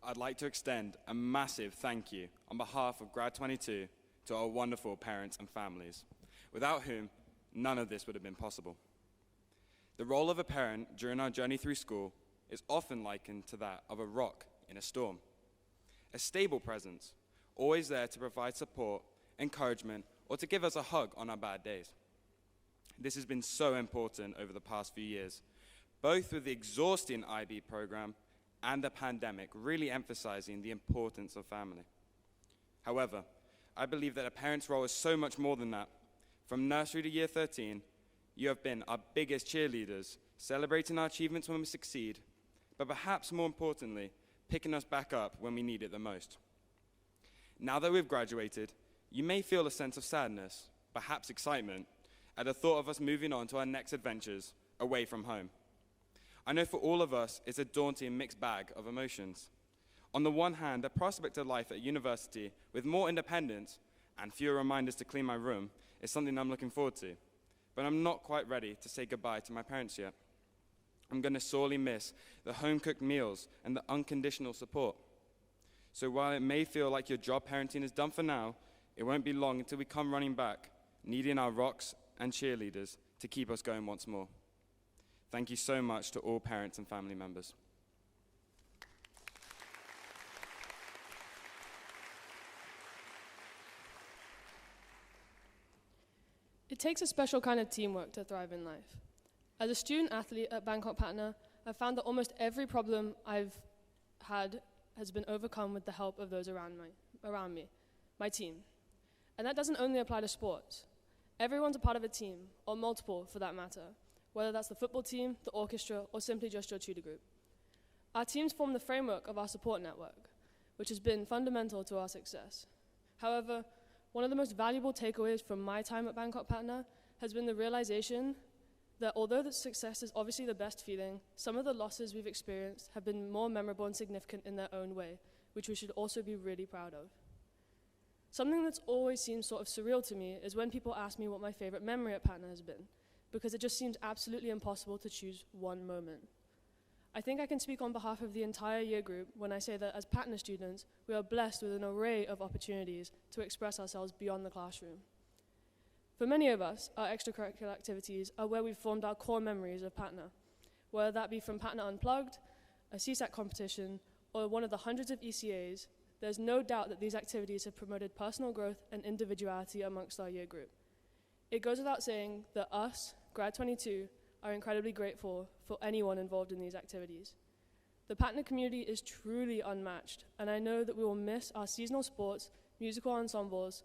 I'd like to extend a massive thank you on behalf of Grad'22 to our wonderful parents and families, without whom none of this would have been possible. The role of a parent during our journey through school is often likened to that of a rock in a storm. A stable presence, always there to provide support, encouragement, or to give us a hug on our bad days. This has been so important over the past few years, both with the exhausting IB program and the pandemic really emphasizing the importance of family. However, I believe that a parent's role is so much more than that. From nursery to year 13, you have been our biggest cheerleaders, celebrating our achievements when we succeed, but perhaps more importantly, picking us back up when we need it the most. Now that we've graduated, you may feel a sense of sadness, perhaps excitement, at the thought of us moving on to our next adventures away from home. I know for all of us, it's a daunting mixed bag of emotions. On the one hand, the prospect of life at university with more independence and fewer reminders to clean my room is something I'm looking forward to, but I'm not quite ready to say goodbye to my parents yet. I'm going to sorely miss the home-cooked meals and the unconditional support. So while it may feel like your job parenting is done for now, it won't be long until we come running back, needing our rocks and cheerleaders to keep us going once more. Thank you so much to all parents and family members. It takes a special kind of teamwork to thrive in life. As a student athlete at Bangkok Patana, I've found that almost every problem I've had has been overcome with the help of those around me, my team. And that doesn't only apply to sports. Everyone's a part of a team, or multiple for that matter, whether that's the football team, the orchestra, or simply just your tutor group. Our teams form the framework of our support network, which has been fundamental to our success. However, one of the most valuable takeaways from my time at Bangkok Patana has been the realization that although the success is obviously the best feeling, some of the losses we've experienced have been more memorable and significant in their own way, which we should also be really proud of. Something that's always seemed sort of surreal to me is when people ask me what my favorite memory at Patana has been, because it just seems absolutely impossible to choose one moment. I think I can speak on behalf of the entire year group when I say that as Patana students, we are blessed with an array of opportunities to express ourselves beyond the classroom. For many of us, our extracurricular activities are where we've formed our core memories of Patana, whether that be from Patana Unplugged, a CSAC competition, or one of the hundreds of ECAs. There's no doubt that these activities have promoted personal growth and individuality amongst our year group. It goes without saying that us, Grad'22, are incredibly grateful for anyone involved in these activities. The Patana community is truly unmatched, and I know that we will miss our seasonal sports, musical ensembles,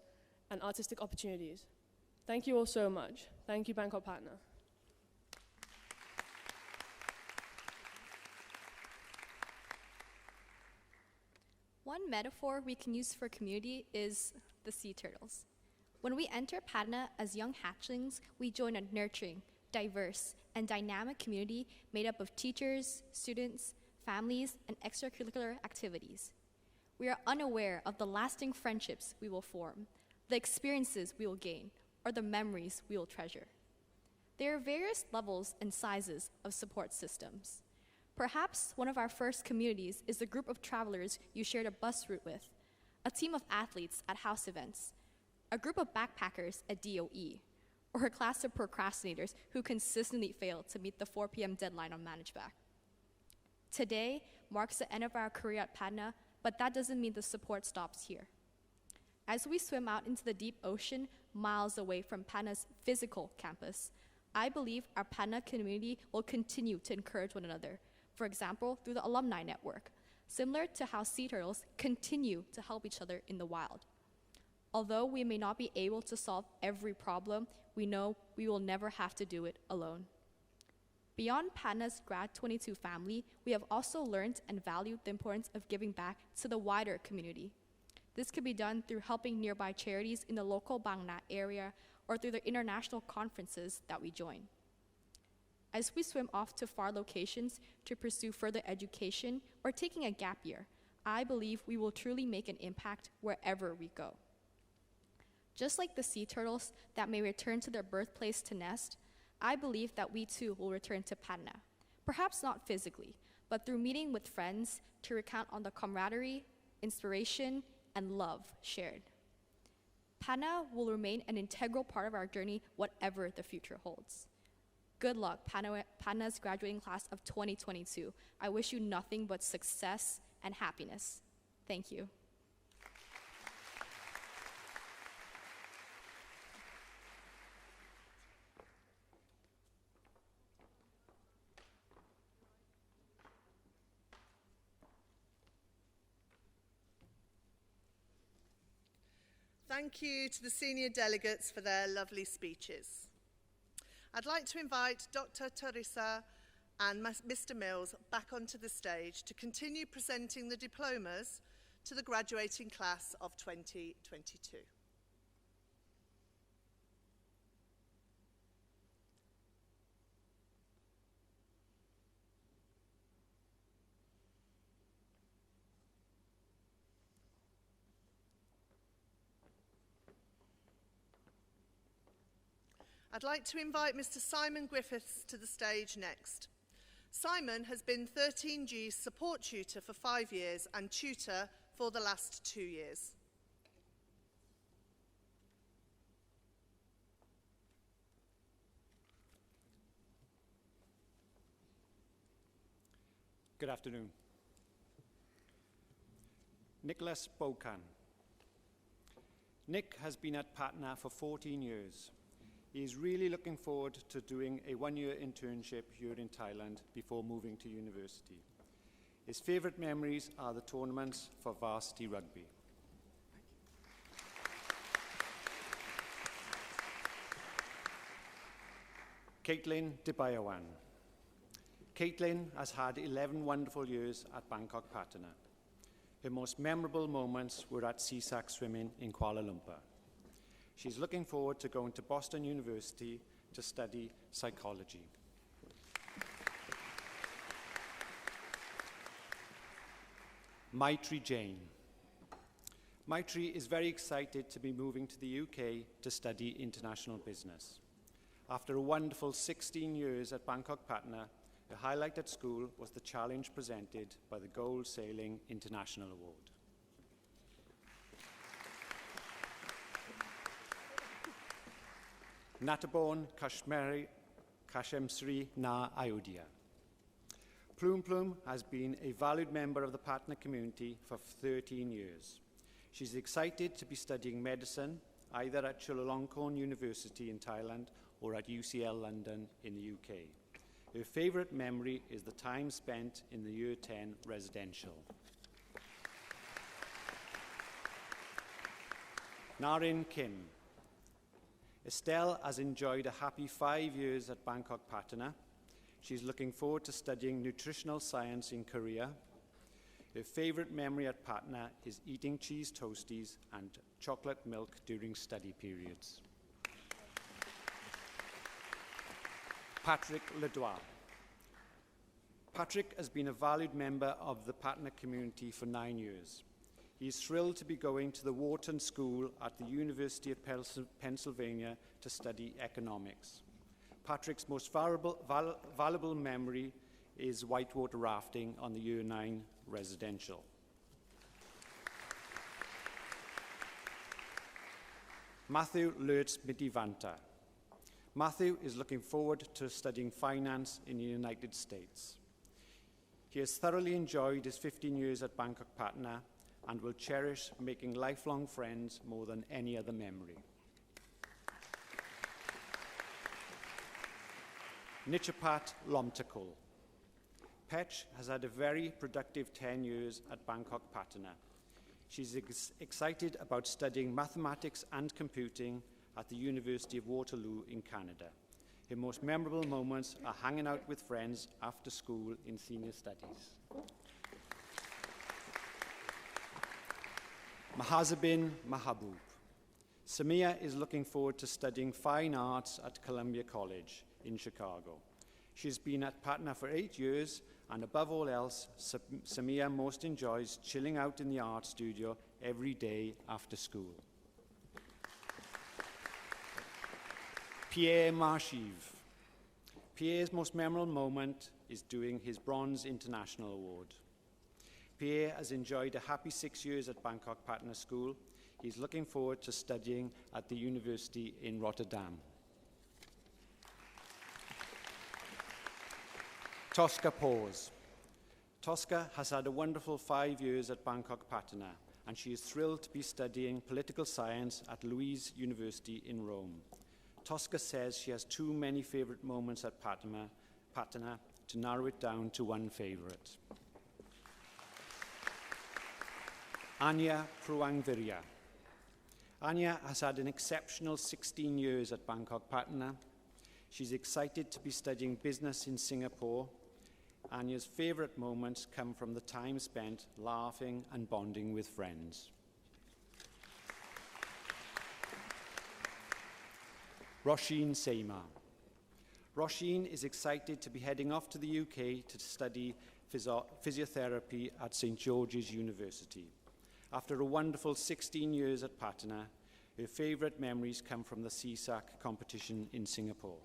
and artistic opportunities. Thank you all so much. Thank you, Bangkok Patana. One metaphor we can use for community is the sea turtles. When we enter Patana as young hatchlings, we join a nurturing, diverse, and dynamic community made up of teachers, students, families, and extracurricular activities. We are unaware of the lasting friendships we will form, the experiences we will gain, or the memories we will treasure. There are various levels and sizes of support systems. Perhaps one of our first communities is the group of travelers you shared a bus route with, a team of athletes at house events, a group of backpackers at DOE, or a class of procrastinators who consistently fail to meet the 4 p.m. deadline on ManageBack. Today marks the end of our career at Patana, but that doesn't mean the support stops here. As we swim out into the deep ocean miles away from Patana's physical campus, I believe our Patana community will continue to encourage one another for example, through the alumni network, similar to how sea turtles continue to help each other in the wild. Although we may not be able to solve every problem, we know we will never have to do it alone. Beyond Patana's Grad'22 family, we have also learned and valued the importance of giving back to the wider community. This could be done through helping nearby charities in the local Bang Na area or through the international conferences that we join. As we swim off to far locations to pursue further education or taking a gap year, I believe we will truly make an impact wherever we go. Just like the sea turtles that may return to their birthplace to nest, I believe that we too will return to Patana, perhaps not physically, but through meeting with friends to recount on the camaraderie, inspiration, and love shared. Patana will remain an integral part of our journey, whatever the future holds. Good luck, Patana's graduating class of 2022. I wish you nothing but success and happiness. Thank you. Thank you to the senior delegates for their lovely speeches. I'd like to invite Dr. Teresa and Mr. Mills back onto the stage to continue presenting the diplomas to the graduating class of 2022. I'd like to invite Mr. Simon Griffiths to the stage next. Simon has been 13G's support tutor for 5 years and tutor for the last 2 years. Good afternoon. Nicholas Bokan. Nick has been at Patana for 14 years. He is really looking forward to doing a one-year internship here in Thailand before moving to university. His favourite memories are the tournaments for varsity rugby. Caitlin Debayawan. Caitlin has had 11 wonderful years at Bangkok Patana. Her most memorable moments were at CSAC swimming in Kuala Lumpur. She's looking forward to going to Boston University to study psychology. Maitri Jain. Maitri is very excited to be moving to the UK to study international business. After a wonderful 16 years at Bangkok Patana, the highlight at school was the challenge presented by the Gold Sailing International Award. Nataborn Kashemsri Na Ayodhya. Plume Plume has been a valued member of the Patana community for 13 years. She's excited to be studying medicine either at Chulalongkorn University in Thailand or at UCL London in the UK. Her favourite memory is the time spent in the Year 10 residential. Narin Kim. Estelle has enjoyed a happy 5 years at Bangkok Patana. She's looking forward to studying nutritional science in Korea. Her favourite memory at Patana is eating cheese toasties and chocolate milk during study periods. Patrick Ledois. Patrick has been a valued member of the Patana community for 9 years. He is thrilled to be going to the Wharton School at the University of Pennsylvania to study economics. Patrick's most valuable memory is whitewater rafting on the Year 9 residential. Matthew Lurtz Mitivanta. Matthew is looking forward to studying finance in the United States. He has thoroughly enjoyed his 15 years at Bangkok Patana and will cherish making lifelong friends more than any other memory. Nichapat Lomtakul. Petch has had a very productive 10 years at Bangkok Patana. She's excited about studying mathematics and computing at the University of Waterloo in Canada. Her most memorable moments are hanging out with friends after school in senior studies. Mahazabin Mahabub. Samia is looking forward to studying fine arts at Columbia College in Chicago. She's been at Patana for 8 years, and above all else, Samia most enjoys chilling out in the art studio every day after school. Pierre Marshiv. Pierre's most memorable moment is doing his Bronze International Award. Pierre has enjoyed a happy 6 years at Bangkok Patana School. He's looking forward to studying at the university in Rotterdam. Tosca Pause. Tosca has had a wonderful 5 years at Bangkok Patana, and she is thrilled to be studying political science at Louise University in Rome. Tosca says she has too many favorite moments at Patana to narrow it down to one favorite. Anya Pruangvirya. Anya has had an exceptional 16 years at Bangkok Patana. She's excited to be studying business in Singapore. Anya's favorite moments come from the time spent laughing and bonding with friends. Roisin Seima. Roisin is excited to be heading off to the UK to study physiotherapy at St. George's University. After a wonderful 16 years at Patana, her favourite memories come from the CSAC competition in Singapore.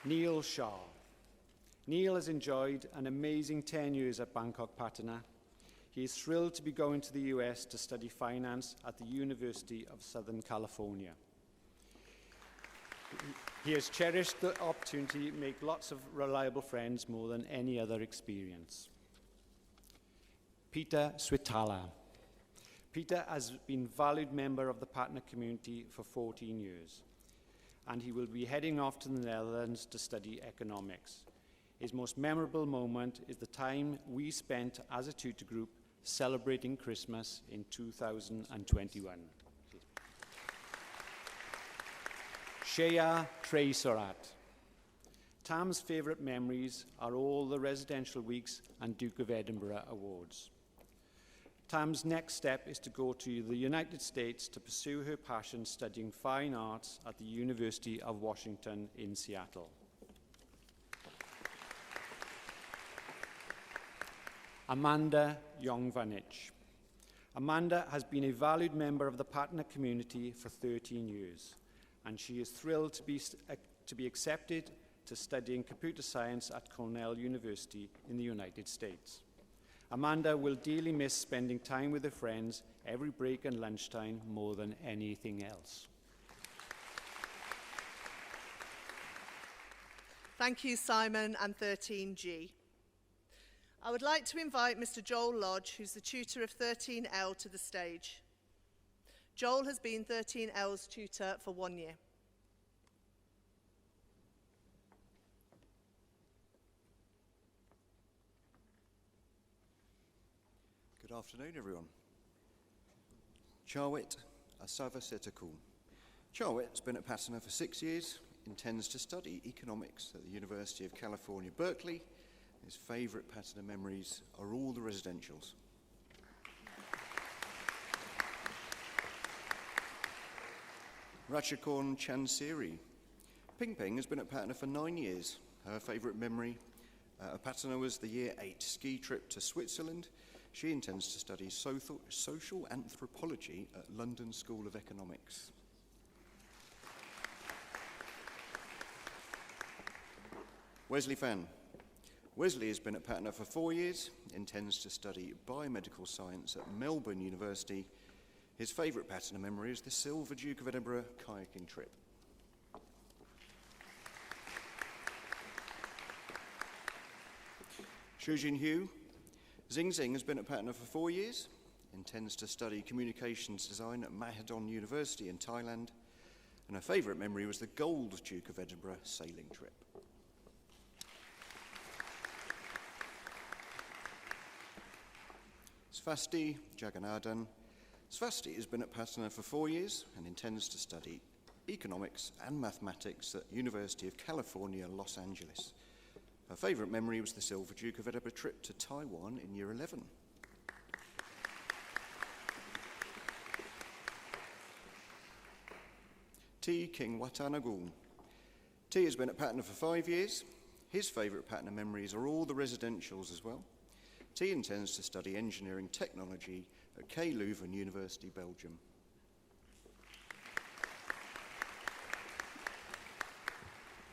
Neil Shah. Neil has enjoyed an amazing 10 years at Bangkok Patana. He is thrilled to be going to the US to study finance at the University of Southern California. He has cherished the opportunity to make lots of reliable friends more than any other experience. Peter Switala. Peter has been a valued member of the Patana community for 14 years, and he will be heading off to the Netherlands to study economics. His most memorable moment is the time we spent as a tutor group celebrating Christmas in 2021. Shea Treysorat. Tam's favourite memories are all the residential weeks and Duke of Edinburgh awards. Tam's next step is to go to the United States to pursue her passion studying fine arts at the University of Washington in Seattle. Amanda Jongvanich. Amanda has been a valued member of the Patana community for 13 years, and she is thrilled to be accepted to studying computer science at Cornell University in the United States. Amanda will dearly miss spending time with her friends every break and lunchtime more than anything else. Thank you, Simon and 13G. I would like to invite Mr. Joel Lodge, who's the tutor of 13L, to the stage. Joel has been 13L's tutor for 1 year. Good afternoon, everyone. Charwit Asava Setakul. Charwit's been at Patana for 6 years, intends to study economics at the University of California, Berkeley. His favourite Patana memories are all the residentials. Rachakorn Chansiri. Ping Ping has been at Patana for 9 years. Her favourite memory of Patana was the Year 8 ski trip to Switzerland. She intends to study social anthropology at London School of Economics. Wesley Fan. Wesley has been at Patana for 4 years, intends to study biomedical science at Melbourne University. His favourite Patana memory is the Silver Duke of Edinburgh kayaking trip. Shujin Hu. Zing Zing has been at Patana for 4 years, intends to study communications design at Mahidol University in Thailand. and her favourite memory was the Gold Duke of Edinburgh sailing trip. Svasti Jagannathan. Svasti has been at Patana for 4 years and intends to study economics and mathematics at University of California, Los Angeles. Her favourite memory was the Silver Duke of Edinburgh trip to Taiwan in Year 11. T. King Watanagun. T has been at Patana for 5 years. His favourite Patana memories are all the residentials as well. T intends to study engineering technology at K. Leuven University, Belgium.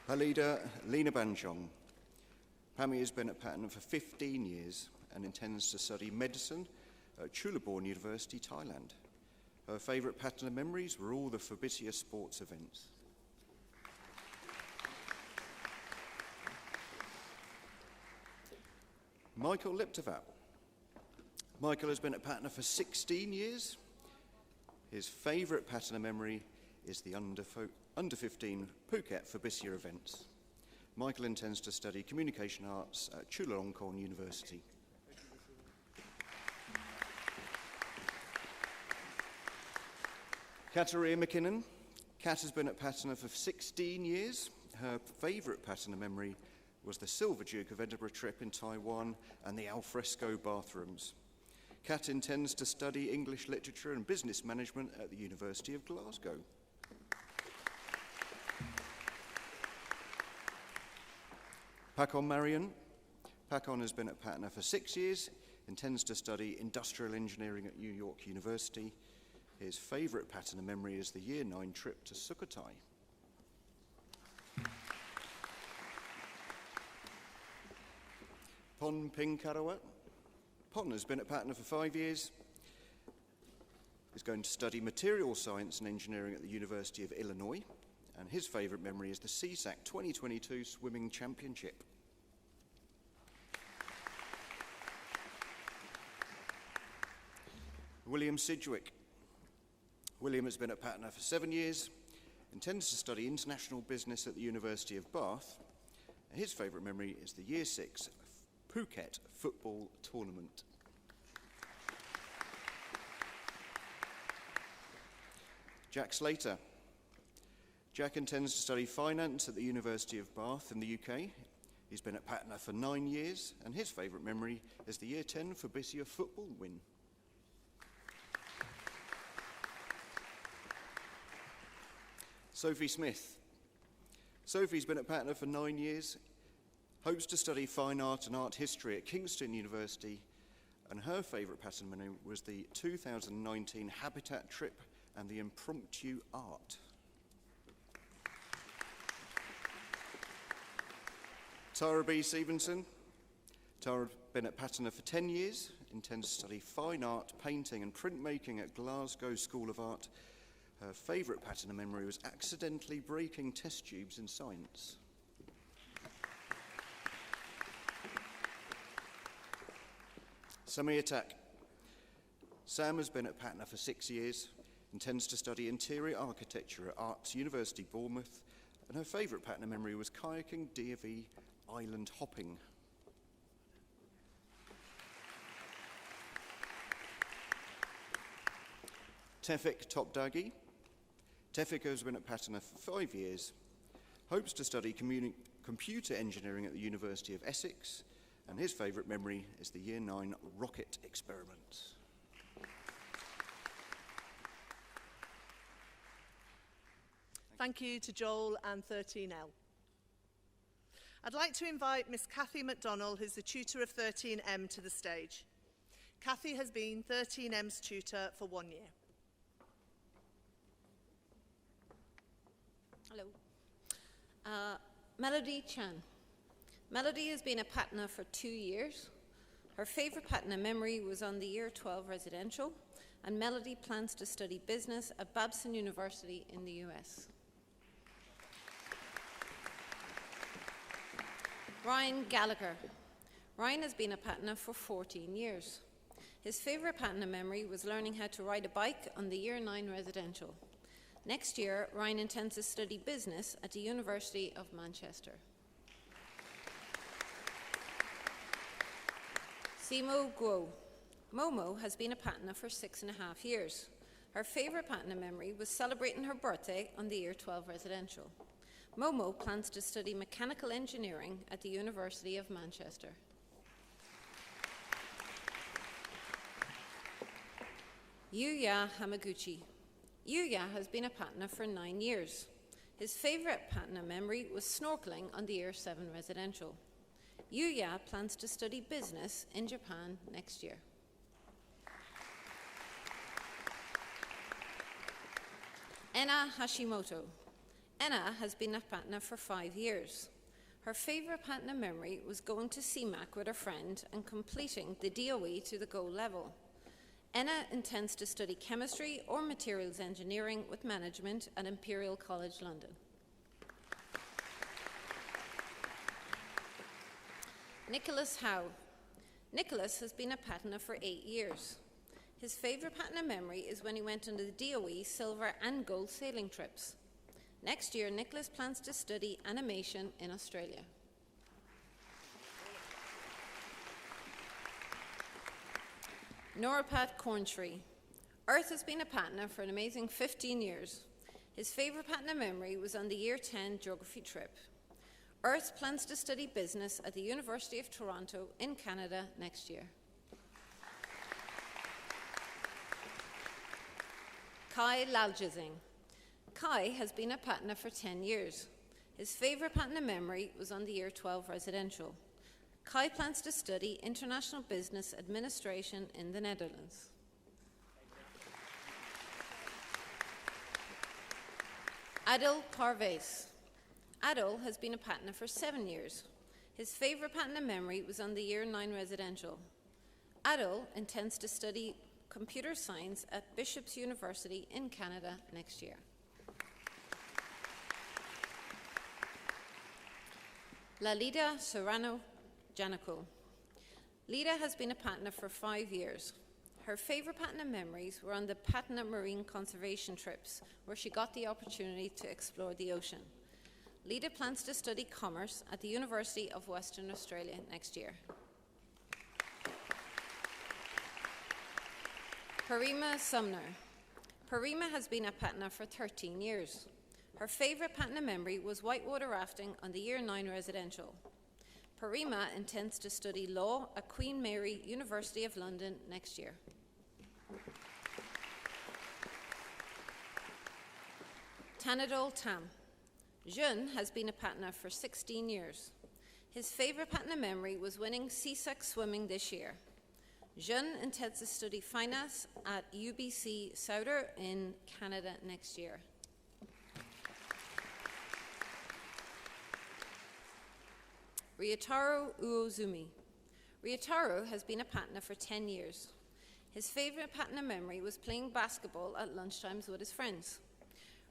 Her leader, Lena Banchong. Pammy has been at Patana for 15 years and intends to study medicine at Chulalongkorn University, Thailand. Her favourite Patana memories were all the Fabricia sports events. Michael Liptavat. Michael has been at Patana for 16 years. His favourite Patana memory is the under 15 Phuket Fabricia events. Michael intends to study communication arts at Chulalongkorn University. Katarina McKinnon. Kat has been at Patana for 16 years. Her favourite Patana memory was the Silver Duke of Edinburgh trip in Taiwan and the alfresco bathrooms. Kat intends to study English literature and business management at the University of Glasgow. Pakon Marion. Pakon has been at Patana for 6 years, intends to study industrial engineering at New York University. His favourite Patana memory is the Year 9 trip to Sukhothai. Pon Ping Karawat. Pon has been at Patana for 5 years. He's going to study material science and engineering at the University of Illinois. And his favourite memory is the CSAC 2022 Swimming Championship. William Sidgwick. William has been at Patana for 7 years, intends to study international business at the University of Bath. His favourite memory is the Year 6 Phuket football tournament. Jack Slater. Jack intends to study finance at the University of Bath in the UK. He's been at Patana for 9 years, and his favourite memory is the Year 10 Fabricia football win. Sophie Smith. Sophie's been at Patana for 9 years, hopes to study fine art and art history at Kingston University, and her favourite Patana memory was the 2019 Habitat trip and the impromptu art. Tara B. Stevenson. Tara's been at Patana for 10 years, intends to study fine art, painting and printmaking at Glasgow School of Art. Her favourite Patana memory was accidentally breaking test tubes in science. Samir Tak. Sam has been at Patana for 6 years, intends to study interior architecture at Arts University Bournemouth, and her favourite Patana memory was kayaking, DFE, island hopping. Tefik Topdagi. Tefik has been at Patana for 5 years, hopes to study computer engineering at the University of Essex, and his favourite memory is the Year 9 rocket experiment. Thank you to Joel and 13L. I'd like to invite Miss Kathy McDonnell, who's the tutor of 13M, to the stage. Kathy has been 13M's tutor for 1 year. Hello. Melody Chan. Melody has been at Patana for 2 years. Her favourite Patana memory was on the Year 12 residential, and Melody plans to study business at Babson University in the US. Ryan Gallagher. Ryan has been at Patana for 14 years. His favourite Patana memory was learning how to ride a bike on the Year 9 residential. Next year, Ryan intends to study business at the University of Manchester. Simo Guo. Momo has been a Patana for 6.5 years. Her favourite Patana memory was celebrating her birthday on the Year 12 residential. Momo plans to study mechanical engineering at the University of Manchester. Yuya Hamaguchi. Yuya has been a Patana for 9 years. His favourite Patana memory was snorkeling on the Year 7 residential. Yuya plans to study business in Japan next year. Enna Hashimoto. Enna has been a Patana for 5 years. Her favourite Patana memory was going to CMAC with her friend and completing the DOE to the Go level. Enna intends to study chemistry or materials engineering with management at Imperial College London. Nicholas Howe. Nicholas has been a Patana for 8 years. His favourite Patana memory is when he went on the DOE silver and gold sailing trips. Next year, Nicholas plans to study animation in Australia. Norapat Corntree. Earth has been a Patana for an amazing 15 years. His favourite Patana memory was on the Year 10 geography trip. Earth plans to study business at the University of Toronto in Canada next year. Kai Laljazing. Kai has been a Patana for 10 years. His favourite Patana memory was on the Year 12 residential. Kai plans to study International Business Administration in the Netherlands. Adil Parvez. Adil has been a Patana for 7 years. His favourite Patana memory was on the Year 9 residential. Adil intends to study computer science at Bishop's University in Canada next year. Lalida Serrano Janaco. Lida has been a Patana for 5 years. Her favourite Patana memories were on the Patana Marine Conservation trips, where she got the opportunity to explore the ocean. Lida plans to study commerce at the University of Western Australia next year. Parima Sumner. Parima has been a Patana for 13 years. Her favourite Patana memory was whitewater rafting on the Year 9 residential. Parima intends to study law at Queen Mary, University of London next year. Tanadol Tam. Jun has been a Patana for 16 years. His favourite Patana memory was winning CSEC swimming this year. Jun intends to study finance at UBC Sauder in Canada next year. Ryotaro Uozumi. Ryotaro has been a Patana for 10 years. His favourite Patana memory was playing basketball at lunchtimes with his friends.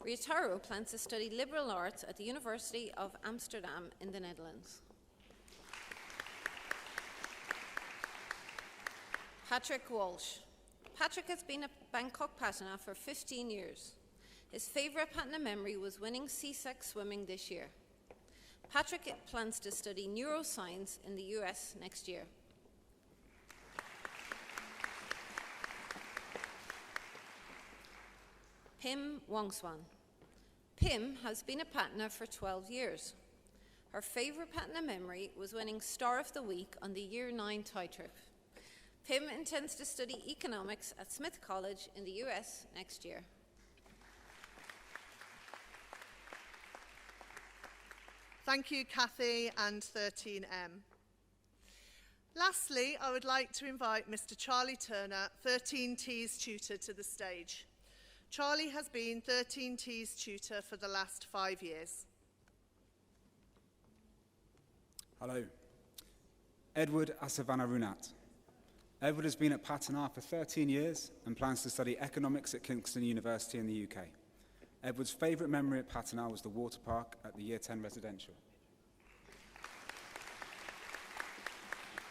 Ryotaro plans to study liberal arts at the University of Amsterdam in the Netherlands. Patrick Walsh. Patrick has been a Bangkok Patana for 15 years. His favourite Patana memory was winning CSEC swimming this year. Patrick plans to study neuroscience in the US next year. Pim Wongswan. Pim has been a Patana for 12 years. Her favourite Patana memory was winning Star of the Week on the Year 9 Thai trip. Pim intends to study economics at Smith College in the US next year. Thank you, Kathy and 13M. Lastly, I would like to invite Mr. Charlie Turner, 13T's tutor, to the stage. Charlie has been 13T's tutor for the last 5 years. Hello. Edward Asavanarunat. Edward has been at Patana for 13 years and plans to study economics at Kingston University in the UK. Edward's favourite memory at Patana was the water park at the Year 10 residential.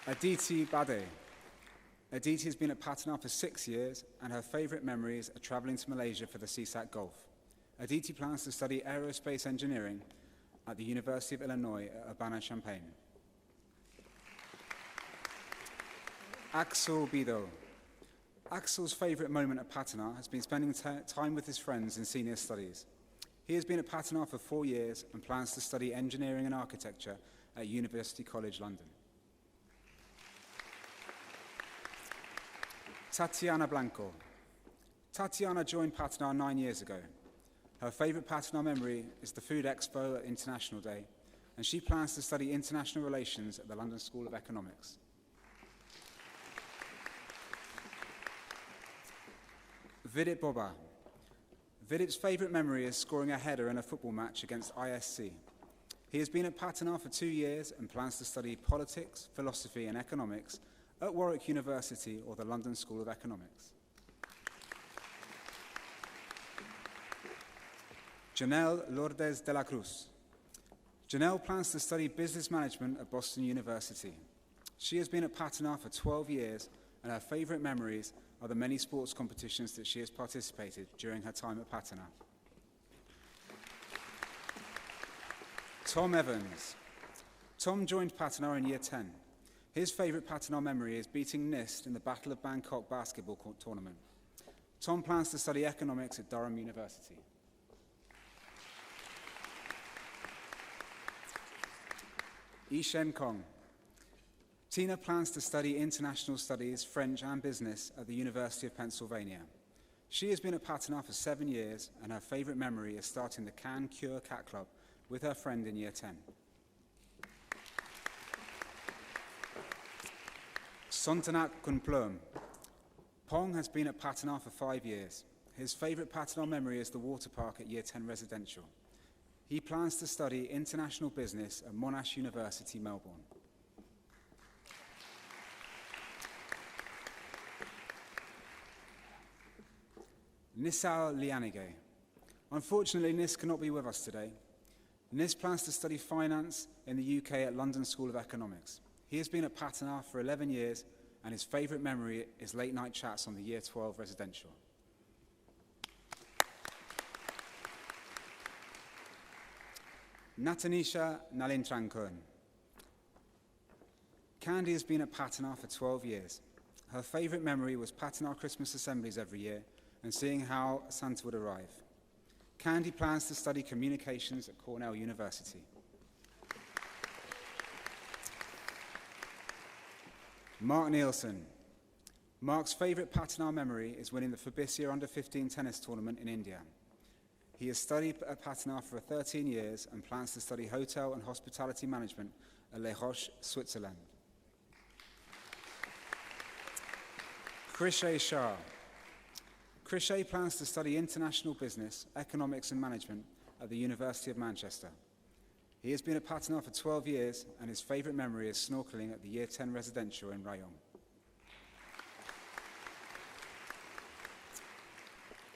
Aditi Bade. Aditi has been at Patana for 6 years and her favourite memories are travelling to Malaysia for the CSAT Golf. Aditi plans to study aerospace engineering at the University of Illinois at Urbana-Champaign. Axel Bido. Axel's favourite moment at Patana has been spending time with his friends in senior studies. He has been at Patana for 4 years and plans to study engineering and architecture at University College London. Tatiana Blanco. Tatiana joined Patana 9 years ago. Her favourite Patana memory is the Food Expo at International Day, and she plans to study international relations at the London School of Economics. Vidit Boba. Vidit's favourite memory is scoring a header in a football match against ISC. He has been at Patana for 2 years and plans to study politics, philosophy and economics at Warwick University or the London School of Economics. Janelle Lourdes de la Cruz. Janelle plans to study business management at Boston University. She has been at Patana for 12 years and her favourite memories are the many sports competitions that she has participated during her time at Patana. Tom Evans. Tom joined Patana in Year 10. His favourite Patana memory is beating NIST in the Battle of Bangkok basketball tournament. Tom plans to study economics at Durham University. Ishen Kong. Tina plans to study international studies, French and business at the University of Pennsylvania. She has been at Patana for 7 years and her favourite memory is starting the Can Cure Cat Club with her friend in Year 10. Sontanak Kunplum. Pong has been at Patana for 5 years. His favourite Patana memory is the water park at Year 10 residential. He plans to study international business at Monash University, Melbourne. Nisal Lianige. Unfortunately, Nis cannot be with us today. Nis plans to study finance in the UK at London School of Economics. He has been at Patana for 11 years and his favourite memory is late night chats on the Year 12 residential. Natanisha Nalintrankun. Candy has been at Patana for 12 years. Her favourite memory was Patana Christmas assemblies every year and seeing how Santa would arrive. Candy plans to study communications at Cornell University. Mark Nielsen. Mark's favourite Patana memory is winning the Fabisia Under-15 tennis tournament in India. He has studied at Patana for 13 years and plans to study hotel and hospitality management at Les Roches, Switzerland. Krishay Shah. Krishay plans to study international business, economics and management at the University of Manchester. He has been at Patana for 12 years and his favourite memory is snorkelling at the Year 10 residential in Rayong.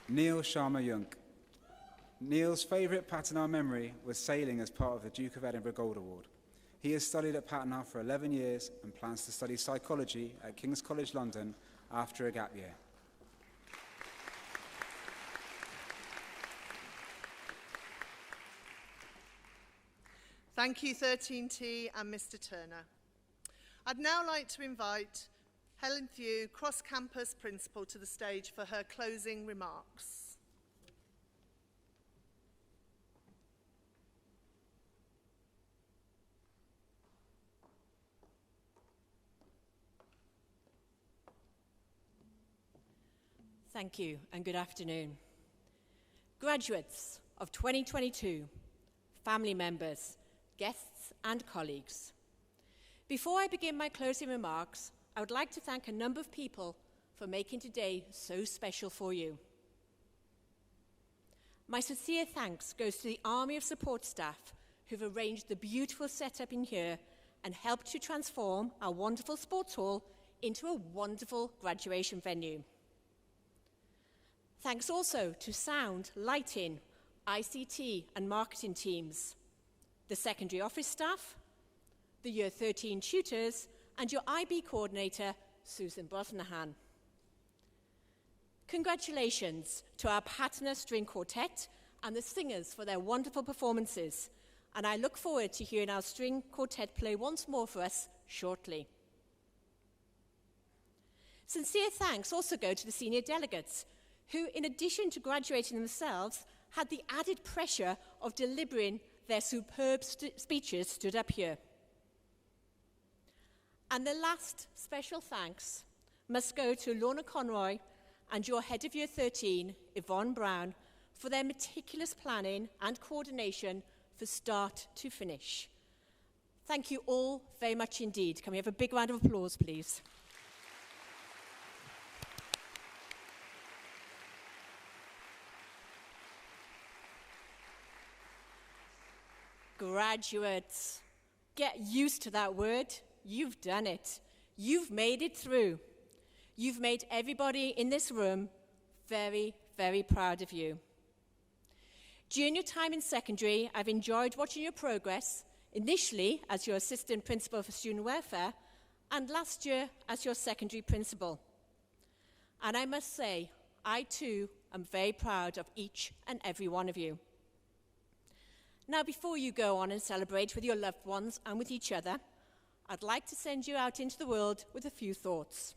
Neil Sharma Yunk. Neil's favourite Patana memory was sailing as part of the Duke of Edinburgh Gold Award. He has studied at Patana for 11 years and plans to study psychology at King's College London after a gap year. Thank you, 13T and Mr. Turner. I'd now like to invite Helen Thew, cross-campus principal, to the stage for her closing remarks. Thank you and good afternoon. Graduates of 2022, family members, guests and colleagues. Before I begin my closing remarks, I would like to thank a number of people for making today so special for you. My sincere thanks goes to the army of support staff who've arranged the beautiful setup in here and helped to transform our wonderful sports hall into a wonderful graduation venue. Thanks also to sound, lighting, ICT and marketing teams, the secondary office staff, the Year 13 tutors, and your IB coordinator, Susan Brosnahan. Congratulations to our Patana String Quartet and the singers for their wonderful performances. And I look forward to hearing our string quartet play once more for us shortly. Sincere thanks also go to the senior delegates, who, in addition to graduating themselves, had the added pressure of delivering their superb speeches stood up here. And the last special thanks must go to Lorna Conroy and your head of Year 13, Yvonne Brown, for their meticulous planning and coordination from start to finish. Thank you all very much indeed. Can we have a big round of applause, please? Graduates, get used to that word. You've done it. You've made it through. You've made everybody in this room very, very proud of you. During your time in secondary, I've enjoyed watching your progress, initially as your assistant principal for student welfare, and last year as your secondary principal. And I must say, I too am very proud of each and every one of you. Now, before you go on and celebrate with your loved ones and with each other, I'd like to send you out into the world with a few thoughts.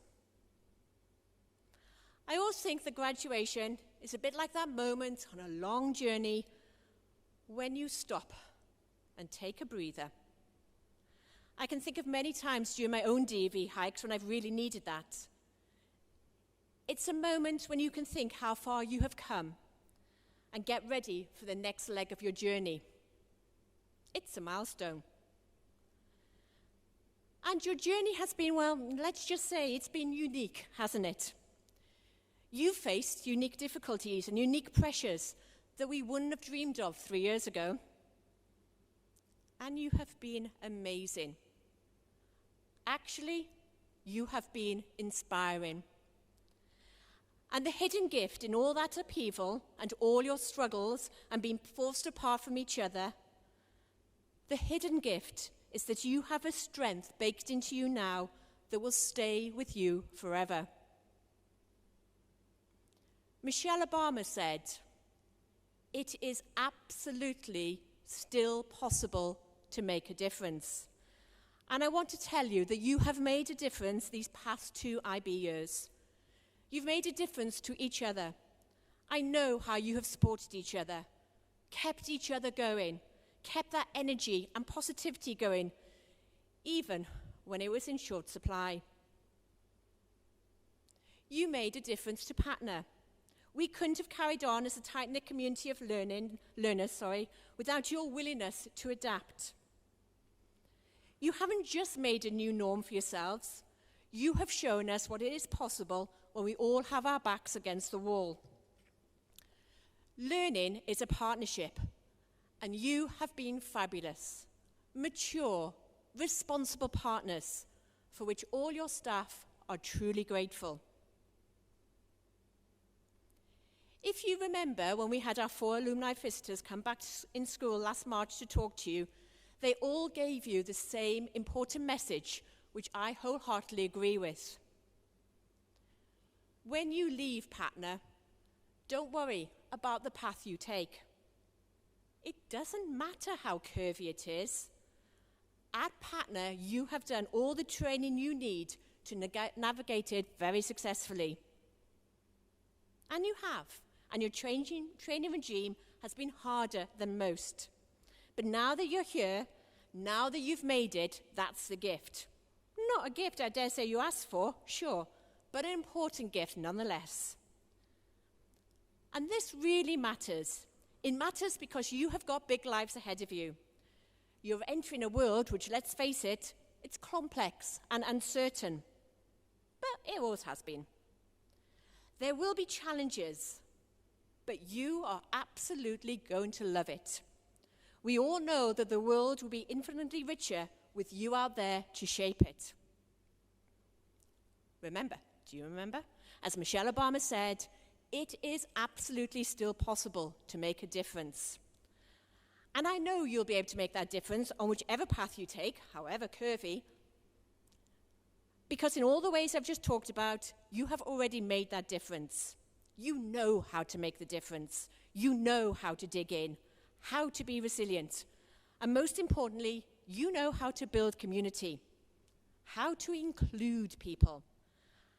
I always think that graduation is a bit like that moment on a long journey when you stop and take a breather. I can think of many times during my own DV hikes when I've really needed that. It's a moment when you can think how far you have come and get ready for the next leg of your journey. It's a milestone. And your journey has been, well, let's just say it's been unique, hasn't it? You faced unique difficulties and unique pressures that we wouldn't have dreamed of 3 years ago. And you have been amazing. Actually, you have been inspiring. And the hidden gift in all that upheaval and all your struggles and being forced apart from each other, the hidden gift is that you have a strength baked into you now that will stay with you forever. Michelle Obama said, "It is absolutely still possible to make a difference." And I want to tell you that you have made a difference these past 2 IB years. You've made a difference to each other. I know how you have supported each other, kept each other going, kept that energy and positivity going, even when it was in short supply. You made a difference to Patna. We couldn't have carried on as a tight-knit community of learners, without your willingness to adapt. You haven't just made a new norm for yourselves. You have shown us what it is possible when we all have our backs against the wall. Learning is a partnership, and you have been fabulous, mature, responsible partners for which all your staff are truly grateful. If you remember when we had our 4 alumni visitors come back in school last March to talk to you, they all gave you the same important message, which I wholeheartedly agree with. When you leave Patna, don't worry about the path you take. It doesn't matter how curvy it is. At Patna, you have done all the training you need to navigate it very successfully. And you have. And your training regime has been harder than most. But now that you're here, now that you've made it, that's the gift. Not a gift I dare say you asked for, sure, but an important gift nonetheless. And this really matters. It matters because you have got big lives ahead of you. You're entering a world which, let's face it, it's complex and uncertain. But it always has been. There will be challenges, but you are absolutely going to love it. We all know that the world will be infinitely richer with you out there to shape it. Remember, do you remember? As Michelle Obama said, it is absolutely still possible to make a difference. And I know you'll be able to make that difference on whichever path you take, however curvy, because in all the ways I've just talked about, you have already made that difference. You know how to make the difference. You know how to dig in, how to be resilient, and most importantly, you know how to build community, how to include people,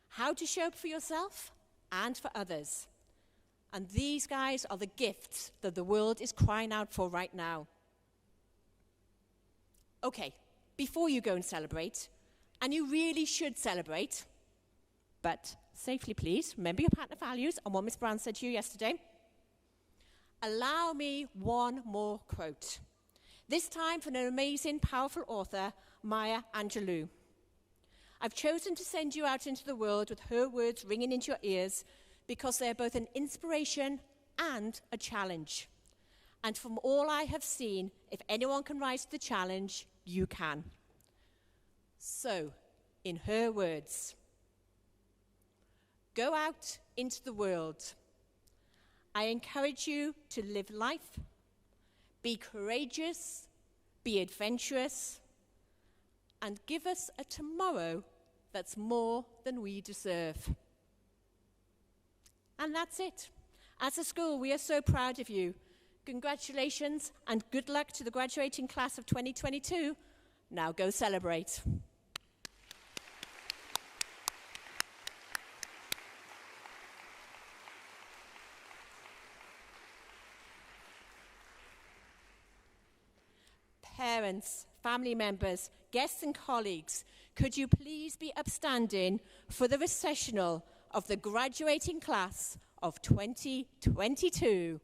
how to show up for yourself and for others. And these guys are the gifts that the world is crying out for right now. Okay, before you go and celebrate, and you really should celebrate, but safely please, remember your partner values and what Miss Brown said to you yesterday. Allow me one more quote. This time from an amazing, powerful author, Maya Angelou. I've chosen to send you out into the world with her words ringing into your ears because they're both an inspiration and a challenge. And from all I have seen, if anyone can rise to the challenge, you can. So, in her words, go out into the world. I encourage you to live life, be courageous, be adventurous, and give us a tomorrow that's more than we deserve. And that's it. As a school, we are so proud of you. Congratulations and good luck to the graduating class of 2022. Now go celebrate. Parents, family members, guests and colleagues, could you please be upstanding for the recessional of the graduating class of 2022?